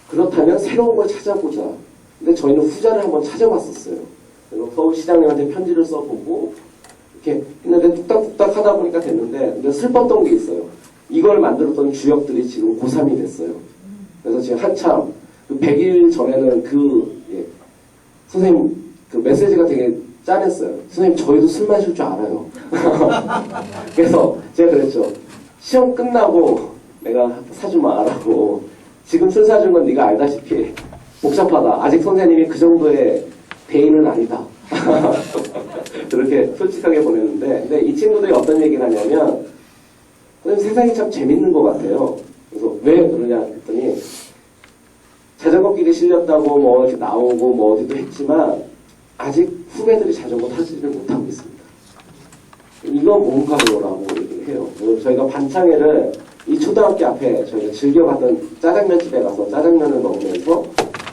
A: 그렇다면 새로운 걸 찾아보자. 근데 저희는 후자를 한번 찾아봤었어요. 그래서 서울시장님한테 편지를 써보고 이렇게 했는데 뚝딱뚝딱 하다 보니까 됐는데 근데 슬펐던 게 있어요. 이걸 만들었던 주역들이 지금 고3이 됐어요. 그래서 지금 한참 그 100일 전에는 선생님 그 메시지가 되게 짠했어요. 선생님 저희도 술 마실 줄 알아요. 그래서 제가 그랬죠. 시험 끝나고 내가 사주마라고. 지금 술 사준 건 네가 알다시피 복잡하다. 아직 선생님이 그 정도의 대인은 아니다. 그렇게 솔직하게 보냈는데 근데 이 친구들이 어떤 얘기를 하냐면 선생님 세상이 참 재밌는 것 같아요. 그래서 왜 그러냐 했더니 자전거 길이 실렸다고 뭐 이렇게 나오고 뭐 어디도 했지만 아직 후배들이 자전거 타지를 못하고 있습니다. 이건 뭔가요라고 얘기를 해요. 저희가 반창회를 이 초등학교 앞에 저희가 즐겨가던 짜장면집에 가서 짜장면을 먹으면서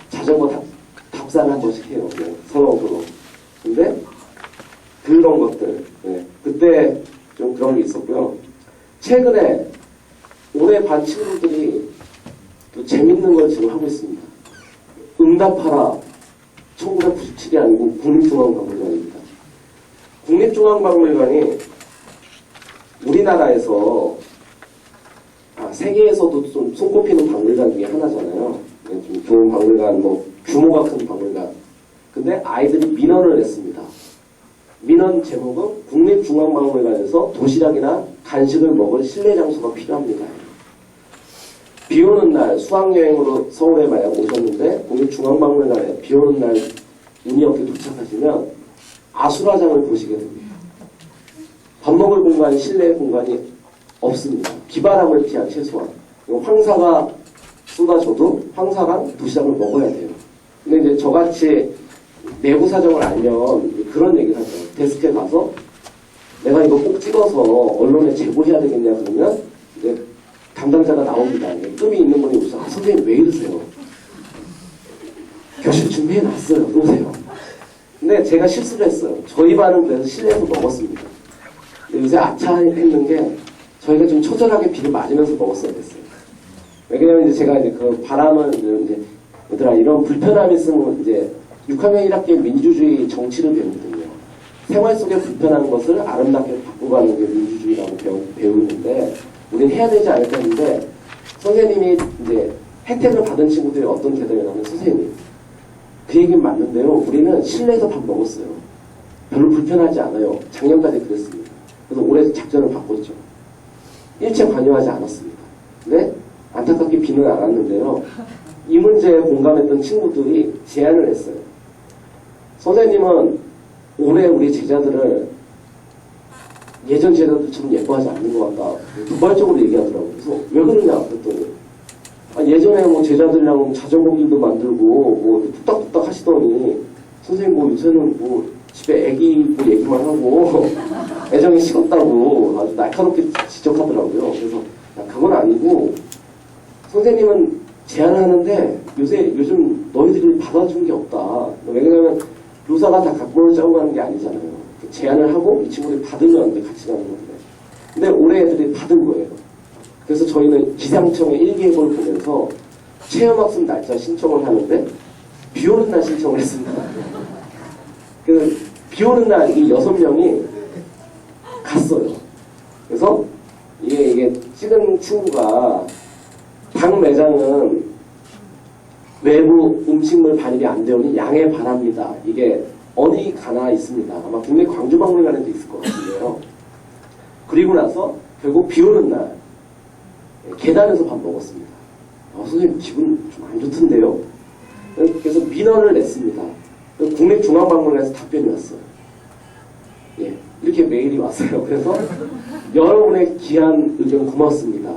A: 자전거 답사를 한 번씩 해요. 서로. 근데 그런 것들 그때 좀 그런 게 있었고요. 최근에 올해 반 친구들이 또 재밌는 걸 지금 하고 있습니다. 응답하라. 1997이 아니고 국립중앙박물관입니다. 국립중앙박물관이 우리나라에서 세계에서도 좀 손꼽히는 박물관 중에 하나잖아요. 좀 좋은 박물관, 뭐 규모가 큰 박물관. 근데 아이들이 민원을 냈습니다. 민원 제목은 국립중앙박물관에서 도시락이나 간식을 먹을 실내 장소가 필요합니다. 비 오는 날 수학여행으로 서울에 만약 오셨는데 국립중앙박물관에 비 오는 날 운이 없게 도착하시면 아수라장을 보시게 됩니다. 밥 먹을 공간이 실내 공간이 없습니다. 비바람을 피한 최소한. 황사가 쏟아져도 황사랑 도시락을 먹어야 돼요. 근데 이제 저같이 내부 사정을 알면 그런 얘기를 하죠. 데스크에 가서 내가 이거 꼭 찍어서 언론에 제보해야 되겠냐 그러면 이제 담당자가 나옵니다. 뜸이 있는 분이 웃어. 선생님 왜 이러세요? 교실 준비해놨어요. 오세요. 근데 제가 실수를 했어요. 저희 반은 그래서 실내에서 먹었습니다. 근데 요새 아차했는 게 저희가 좀 처절하게 비를 맞으면서 먹었어야 됐어요. 왜냐면 이제 제가 이제 그 바람은 이제 얘들아 이런 불편함이 있으면 이제 6학년 1학기 민주주의 정치를 배우거든요. 생활 속에 불편한 것을 아름답게 바꿔가는 게 민주주의라고 배우는데 우리는 해야 되지 않을까 했는데 선생님이 이제 혜택을 받은 친구들이 어떤 대답이 나면 선생님 그 얘기는 맞는데요. 우리는 실내에서 밥 먹었어요. 별로 불편하지 않아요. 작년까지 그랬습니다. 그래서 올해 작전을 바꿨죠. 일체 관여하지 않았습니다. 근데 안타깝게 비는 안 왔는데요. 이 문제에 공감했던 친구들이 제안을 했어요. 선생님은 올해 우리 제자들을 예전 제자들처럼 예뻐하지 않는 것 같다. 도발적으로 얘기하더라고요. 그래서 왜 그러냐 그랬더니 예전에 뭐 제자들이랑 자전거 길도 만들고 뭐 뚝딱뚝딱 하시더니 선생님 뭐 요새는 뭐 집에 애기 뭐 얘기만 하고 애정이 식었다고 아주 날카롭게 지적하더라고요. 그래서 그건 아니고 선생님은 제안을 하는데 요즘 너희들이 받아준 게 없다. 왜냐면 교사가 다 각본을 짜고 가는 게 아니잖아요. 제안을 하고 이 친구들이 받으면 같이 가는 건데. 근데 올해 애들이 받은 거예요. 그래서 저희는 기상청의 일기예보를 보면서 체험학습 날짜 신청을 하는데 비 오는 날 신청을 했습니다. 비 오는 날 이 6명이 갔어요. 그래서 이게 찍은 친구가 당 매장은 외부 음식물 반입이 안 되오니 양해 바랍니다. 이게 어디 가나 있습니다. 아마 국내 광주박물관에도 있을 것 같은데요. 그리고 나서 결국 비 오는 날 계단에서 밥 먹었습니다. 선생님 기분 좀 안 좋던데요? 그래서 민원을 냈습니다. 국립중앙박물관에서 답변이 왔어요. 예, 이렇게 메일이 왔어요. 그래서 여러분의 귀한 의견 고맙습니다.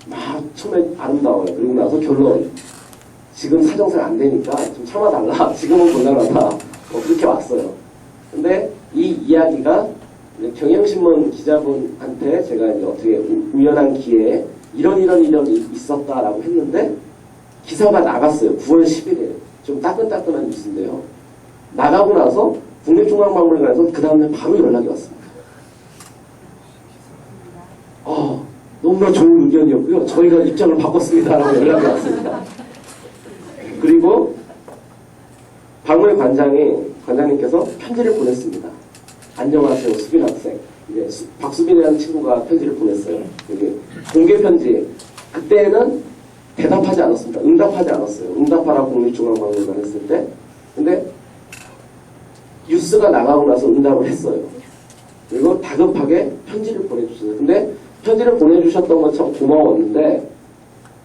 A: 막 처음에 아름다워요. 그리고 나서 결론. 지금 사정상 안 되니까 좀 참아달라. 지금은 곤란하다. 그렇게 왔어요. 근데 이 이야기가 경향신문 기자분한테 제가 이제 어떻게 우연한 기회에 이런 일이 있었다라고 했는데 기사가 나갔어요. 9월 11일. 좀 따끈따끈한 뉴스인데요. 나가고 나서 국립중앙박물관에서 그 다음날 바로 연락이 왔습니다. 너무나 좋은 의견이었고요. 저희가 입장을 바꿨습니다라고 연락이 왔습니다. 그리고 관장님께서 편지를 보냈습니다. 안녕하세요, 수빈 학생. 이제 박수빈이라는 친구가 편지를 보냈어요. 여기 공개 편지. 그때는 대답하지 않았습니다. 응답하지 않았어요. 응답하라 국립중앙박물관 했을 때. 근데 뉴스가 나가고 나서 응답을 했어요. 그리고 다급하게 편지를 보내주셨어요. 근데 편지를 보내주셨던 건 참 고마웠는데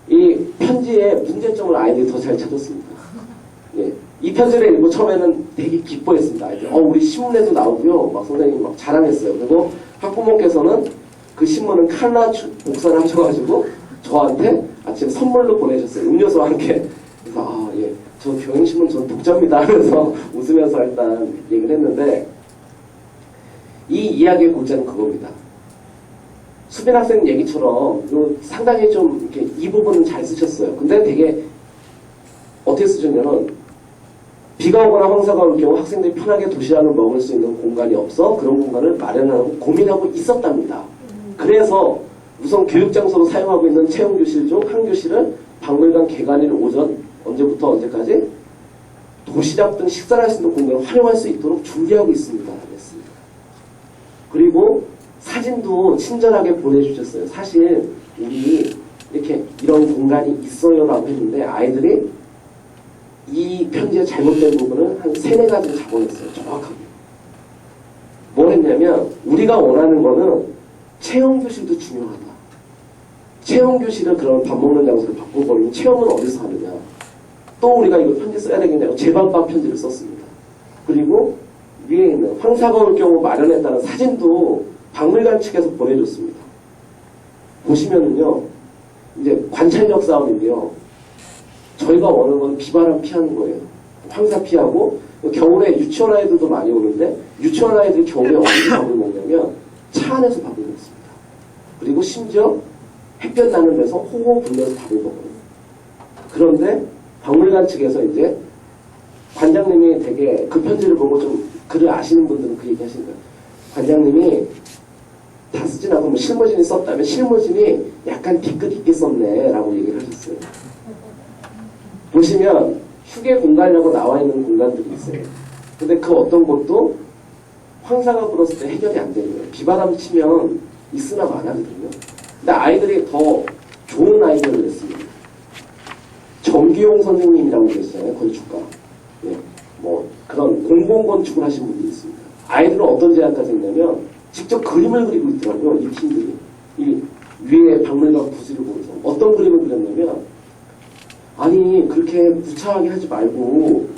A: 이 편지의 문제점을 아이들이 더 잘 찾았습니다. 예. 이 편지를 읽고 처음에는 되게 기뻐했습니다. 우리 신문에도 나오고요. 막 선생님이 막 자랑했어요. 그리고 학부모께서는 그 신문은 칼라 복사를 하셔가지고 저한테 아침 선물로 보내셨어요. 음료수와 함께. 그래서 예, 저 경향신문 전 독자입니다 하면서 웃으면서 일단 얘기를 했는데 이 이야기의 골자는 그겁니다. 수빈 학생 얘기처럼 상당히 좀 이렇게 이 부분은 잘 쓰셨어요. 근데 되게 어떻게 쓰셨냐면 비가 오거나 황사가 올 경우 학생들이 편하게 도시락을 먹을 수 있는 공간이 없어 그런 공간을 마련하고 고민하고 있었답니다. 그래서 우선 교육장소로 사용하고 있는 체험교실 중 한 교실을 박물관 개관일 오전 언제부터 언제까지 도시락 등 식사를 할 수 있는 공간을 활용할 수 있도록 준비하고 있습니다. 그랬습니다. 그리고 사진도 친절하게 보내주셨어요. 사실 우리 이렇게 이런 공간이 있어요 라고 했는데 아이들이 이 편지의 잘못된 부분을 한 3-4가지를 잡아냈어요. 정확하게. 뭘 했냐면 우리가 원하는 거는 체험교실도 중요하다. 체험교실을 그런 밥 먹는 장소를 바꿔버리면 체험은 어디서 하느냐. 또 우리가 이거 편지 써야 되겠냐고 제방밥 편지를 썼습니다. 그리고 위에 있는 황사가 올 경우 마련했다는 사진도 박물관 측에서 보내줬습니다. 보시면은요, 이제 관찰력 싸움인데요. 저희가 원하는 건 비바람 피하는 거예요. 황사 피하고, 겨울에 유치원 아이들도 많이 오는데, 유치원 아이들이 겨울에 어디서 밥을 먹냐면, 차 안에서 밥을 먹습니다. 그리고 심지어 햇볕 나는 데서 호호 불면서 밥을 먹어요. 그런데 박물관 측에서 이제 관장님이 되게 그 편지를 보고 좀 글을 아시는 분들은 그 얘기 하시는 거예요. 관장님이 다 쓰진 않고 실무진이 썼다면 실무진이 약간 뒤끝 있게 썼네 라고 얘기를 하셨어요. 보시면 휴게 공간이라고 나와 있는 공간들이 있어요. 근데 그 어떤 곳도 황사가 불었을 때 해결이 안 되는 거예요. 비바람 치면 있으나 마나거든요. 근데 아이들이 더 좋은 아이디어를 냈습니다. 정규용 선생님이라고 계시잖아요. 건축가. 예, 뭐 그런 공공건축을 하신 분들이 있습니다. 아이들은 어떤 제안까지 했냐면 직접 그림을 그리고 있더라고요. 이 팀들이. 이 위에 박물관 부지를 보면서 어떤 그림을 그렸냐면 아니 그렇게 구차하게 하지 말고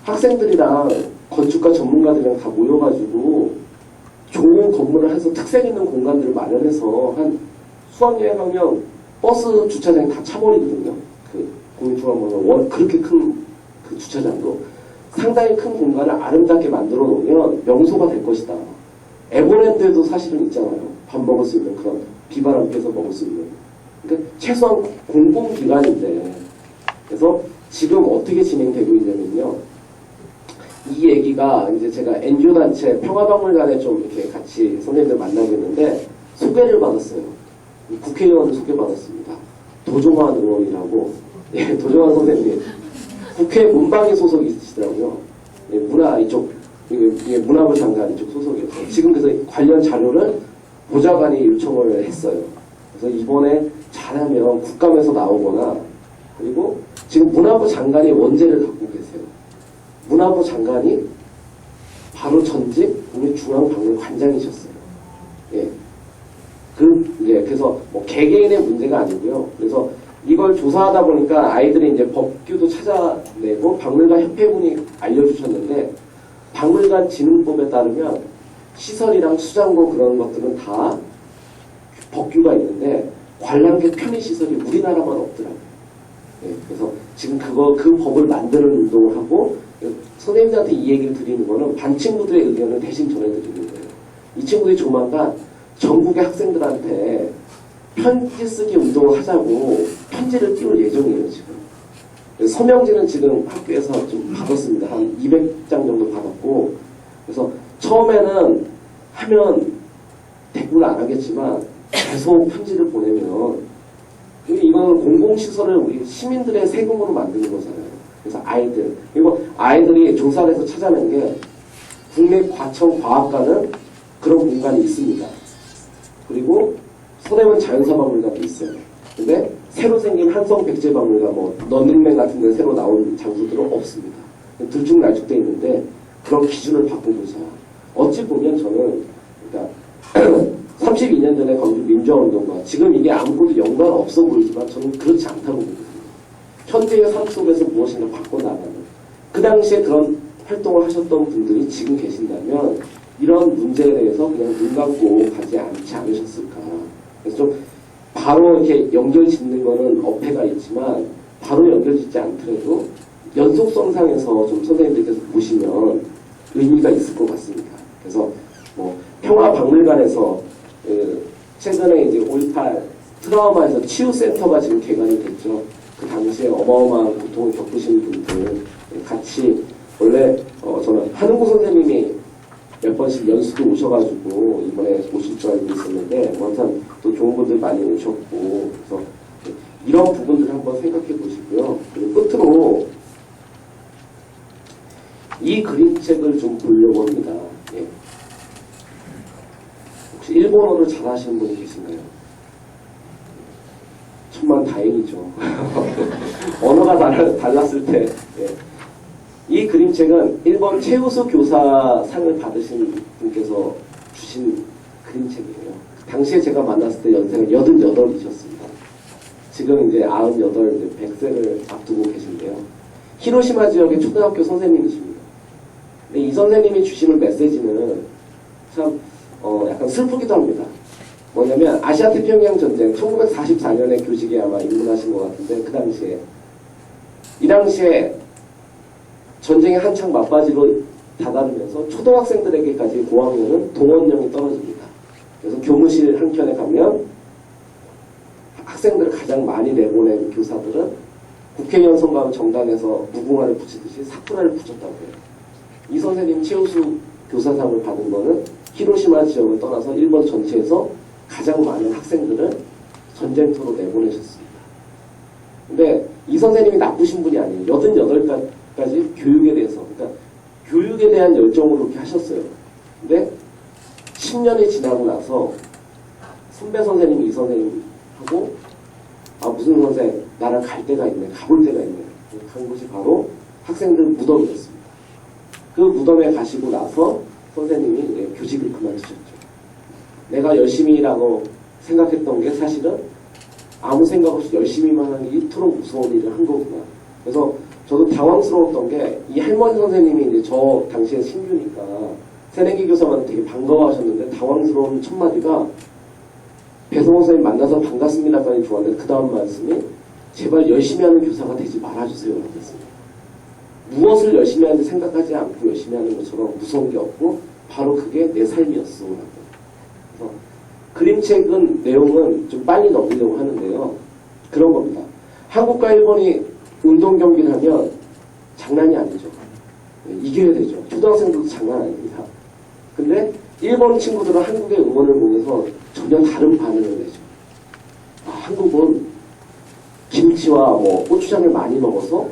A: 학생들이랑 건축가 전문가들이랑 다 모여가지고 좋은 건물을 해서 특색 있는 공간들을 마련해서 한 수학여행 가면 버스 주차장이 다 차버리거든요. 그 국립중앙박물관 그렇게 큰 그 주차장도 상당히 큰 공간을 아름답게 만들어 놓으면 명소가 될 것이다. 에버랜드에도 사실은 있잖아요. 밥 먹을 수 있는 그런 비바람 쐬서 먹을 수 있는. 그러니까 최소한 공공기관인데 그래서 지금 어떻게 진행되고 있냐면요. 이 얘기가 이제 제가 NGO 단체 평화박물관에 좀 이렇게 같이 선생님들 만나고 있는데 소개를 받았어요. 국회의원을 소개받았습니다. 도종환 의원이라고. 예, 도종환 선생님. 국회 문방위 소속이 있으시더라고요. 예, 문화 이쪽, 이게 문화부 장관 이쪽 소속이었어요. 지금 그래서 관련 자료를 보좌관이 요청을 했어요. 그래서 이번에 잘하면 국감에서 나오거나 그리고 지금 문화부 장관이 원제를 갖고 계세요. 문화부 장관이 바로 전직 국립중앙박물관장이셨어요. 예. 그래서 뭐 개개인의 문제가 아니고요. 그래서 이걸 조사하다 보니까 아이들이 이제 법규도 찾아내고 박물관 협회분이 알려주셨는데 박물관 진흥법에 따르면 시설이랑 수장고 그런 것들은 다 법규가 있는데 관람객 편의시설이 우리나라만 없더라고요. 예, 그래서 지금 그 법을 만드는 운동을 하고 선생님들한테 이 얘기를 드리는 거는 반 친구들의 의견을 대신 전해드리는 거예요. 이 친구들이 조만간 전국의 학생들한테 편지 쓰기 운동을 하자고 편지를 띄울 예정이에요, 지금. 서명지는 지금 학교에서 좀 받았습니다. 한 200장 정도 받았고. 그래서 처음에는 하면 대꾸를 안 하겠지만 계속 편지를 보내면 이건 공공시설을 우리 시민들의 세금으로 만드는 거잖아요. 그래서 아이들, 그리고 아이들이 조사를 해서 찾아낸 게 국내 과천 과학관은 그런 공간이 있습니다. 그리고 서대문 자연사박물관도 있어요. 근데 새로 생긴 한성백제박물관, 뭐 런닝맨 같은 데 새로 나온 장소들은 없습니다. 들쭉날쭉돼 있는데 그런 기준을 바꿔보자. 어찌 보면 저는 그러니까 32년 전에 광주 민주화운동과 지금 이게 아무것도 연관 없어 보이지만 저는 그렇지 않다고 보거든요. 현재의 삶 속에서 무엇인가 바꿔나가는 그 당시에 그런 활동을 하셨던 분들이 지금 계신다면 이런 문제에 대해서 그냥 눈 감고 가지 않지 않으셨을까. 그래서 좀 바로 이렇게 연결 짓는 거는 어폐가 있지만 바로 연결 짓지 않더라도 연속성상에서 좀 선생님들께서 보시면 의미가 있을 것 같습니다. 그래서 뭐 평화박물관에서 최근에 이제 5.18 트라우마에서 치유센터가 지금 개관이 됐죠. 그 당시에 어마어마한 고통을 겪으신 분들 같이 원래 저는 한웅구 선생님이 몇 번씩 연수도 오셔가지고 이번에 오실 줄 알고 있었는데 원산 또 좋은 분들 많이 오셨고 그래서 이런 부분들을 한번 생각해 보시고요. 그리고 끝으로 이 그림책을 좀 보려고 합니다. 예. 혹시 일본어를 잘하시는 분이 계신가요? 천만 다행이죠. 언어가 달랐을 때. 예. 이 그림책은 일본 최우수 교사상을 받으신 분께서 주신 그림책이에요. 당시에 제가 만났을 때 연세가 88이셨습니다. 지금 이제 98, 100세를 앞두고 계신데요. 히로시마 지역의 초등학교 선생님이십니다. 근데 이 선생님이 주시는 메시지는 참 약간 슬프기도 합니다. 뭐냐면 아시아태평양 전쟁 1944년에 교직에 아마 입문하신 것 같은데 이 당시에 전쟁에 한창 맞바지로 다다르면서 초등학생들에게까지 고학년은 동원령이 떨어집니다. 그래서 교무실 한켠에 가면 학생들을 가장 많이 내보낸 교사들은 국회의원 선거하고 정당에서 무궁화를 붙이듯이 사쿠라를 붙였다고 해요. 이 선생님 최우수 교사상을 받은 거는 히로시마 지역을 떠나서 일본 전체에서 가장 많은 학생들을 전쟁터로 내보내셨습니다. 근데 이 선생님이 나쁘신 분이 아니에요. 88까지 교육에 대해서, 그러니까 교육에 대한 열정으로 그렇게 하셨어요. 근데 10년이 지나고 나서 선배 선생님이 이 선생님하고 무슨 선생 나랑 갈 데가 있네, 가볼 데가 있네 간 곳이 바로 학생들 무덤이었습니다. 그 무덤에 가시고 나서 선생님이 교직을 그만두셨죠. 내가 열심히라고 생각했던 게 사실은 아무 생각 없이 열심히만 하는 게 이토록 무서운 일을 한 거구나. 그래서 저도 당황스러웠던 게 이 할머니 선생님이 이제 저 당시에 신규니까 새내기 교사만 되게 반가워하셨는데 당황스러운 첫 마디가 배성호 선생님 만나서 반갑습니다까지 좋았는데 그 다음 말씀이 제발 열심히 하는 교사가 되지 말아주세요 라고 했습니다. 무엇을 열심히 하는지 생각하지 않고 열심히 하는 것처럼 무서운 게 없고 바로 그게 내 삶이었어 라고. 그래서 그림책은 내용은 좀 빨리 넘기려고 하는데요. 그런 겁니다. 한국과 일본이 운동 경기를 하면 장난이 아니죠. 이겨야 되죠. 초등학생들도 장난 아닙니다. 근데 일본 친구들은 한국의 응원을 보면서 전혀 다른 반응을 내죠. 한국은 김치와 고추장을 많이 먹어서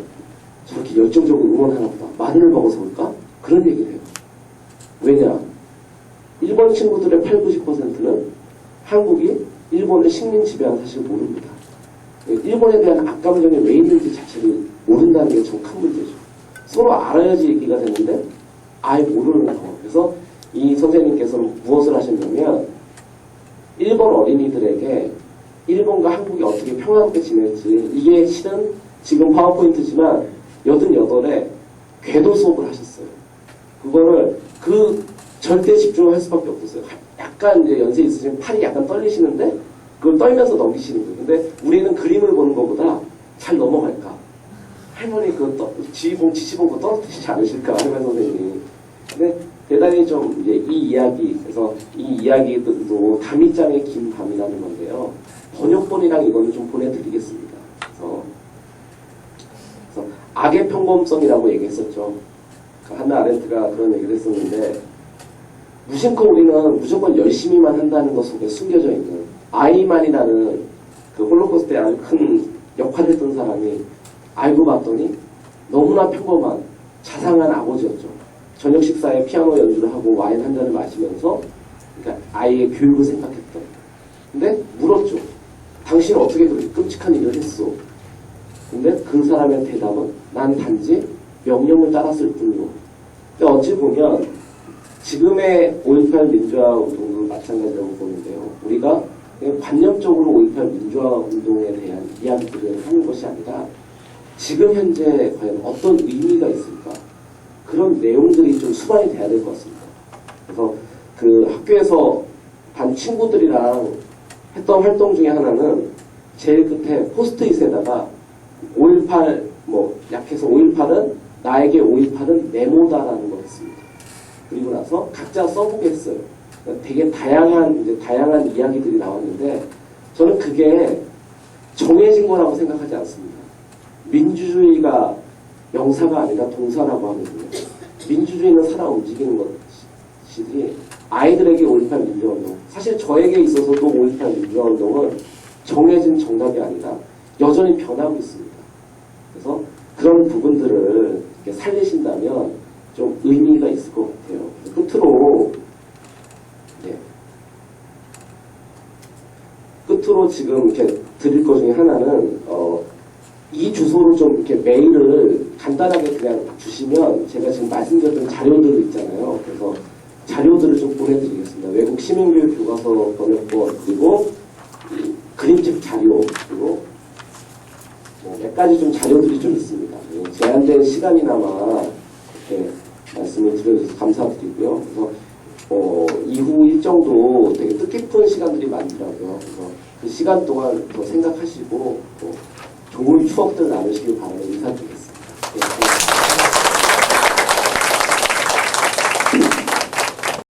A: 저렇게 열정적으로 응원하나 보다. 마늘을 먹어서 그럴까? 그런 얘기를 해요. 왜냐? 일본 친구들의 80~90%는 한국이 일본의 식민 지배한 사실을 모릅니다. 일본에 대한 악감정이 왜 있는지 자체를 모른다는 게 좀 큰 문제죠. 서로 알아야지 얘기가 되는데 아예 모르는 거. 그래서 이 선생님께서는 무엇을 하셨냐면 일본 어린이들에게 일본과 한국이 어떻게 평화롭게 지낼지, 이게 실은 지금 파워포인트지만 88에 궤도 수업을 하셨어요. 그거를 그 절대 집중을 할 수밖에 없었어요. 약간 이제 연세 있으시면 팔이 약간 떨리시는데 그걸 떨면서 넘기시는 거예요. 근데 우리는 그림을 보는 것보다 잘 넘어갈까? 할머니 그 지휘봉 지시봉 거 떨어뜨리지 않으실까? 할머니 선생님이. 근데 대단히 좀 이제 이 이야기, 그래서 이 이야기도 담이장의 긴 밤이라는 건데요. 번역본이랑 이거는 좀 보내드리겠습니다. 그래서 악의 평범성이라고 얘기했었죠. 한나 아렌트가 그런 얘기를 했었는데, 무심코 우리는 무조건 열심히만 한다는 것 속에 숨겨져 있는 아이만이라는 그 홀로코스트에 아주 큰 역할을 했던 사람이 알고 봤더니 너무나 평범한 자상한 아버지였죠. 저녁 식사에 피아노 연주를 하고 와인 한 잔을 마시면서 그러니까 아이의 교육을 생각했던. 근데 물었죠. 당신 어떻게 그렇게 끔찍한 일을 했어? 근데 그 사람의 대답은 난 단지 명령을 따랐을 뿐이고. 근데 어찌 보면 지금의 5.18 민주화 운동도 마찬가지라고 보는데요. 우리가 그냥 관념적으로 5.18 민주화 운동에 대한 이야기들을 하는 것이 아니라 지금 현재 과연 어떤 의미가 있을까? 그런 내용들이 좀 수반이 돼야 될 것 같습니다. 그래서 그 학교에서 반 친구들이랑 했던 활동 중에 하나는 제일 끝에 포스트잇에다가 5.18 약해서 5.18은 나에게 5.18은 네모다라는 걸 했습니다. 그리고 나서 각자 써보게 했어요. 그러니까 되게 다양한 이야기들이 나왔는데 저는 그게 정해진 거라고 생각하지 않습니다. 민주주의가 명사가 아니라 동사라고 하거든요. 민주주의는 살아 움직이는 것이지 아이들에게 5.18 민주화운동, 사실 저에게 있어서도 5.18 민주화운동은 정해진 정답이 아니라 여전히 변하고 있습니다. 그래서 그런 부분들을 이렇게 살리신다면 좀 의미가 있을 것 같아요. 끝으로 지금 이렇게 드릴 것 중에 하나는 이 주소로 좀 이렇게 메일을 간단하게 그냥 주시면 제가 지금 말씀드렸던 자료들 있잖아요. 그래서 자료들을 좀 보내드리겠습니다. 외국 시민교육 교과서 번역본, 그리고 그림책 자료, 그리고 몇 가지 좀 자료들이 좀 있습니다. 제한된 시간이나마 이렇게 말씀을 드려주셔서 감사드리고요. 그래서 이후 일정도 되게 뜻깊은 시간들이 많더라고요. 그래서 그 시간 동안 더 생각하시고 또 좋은 추억들 나누시길 바라며 인사드리겠습니다. 네.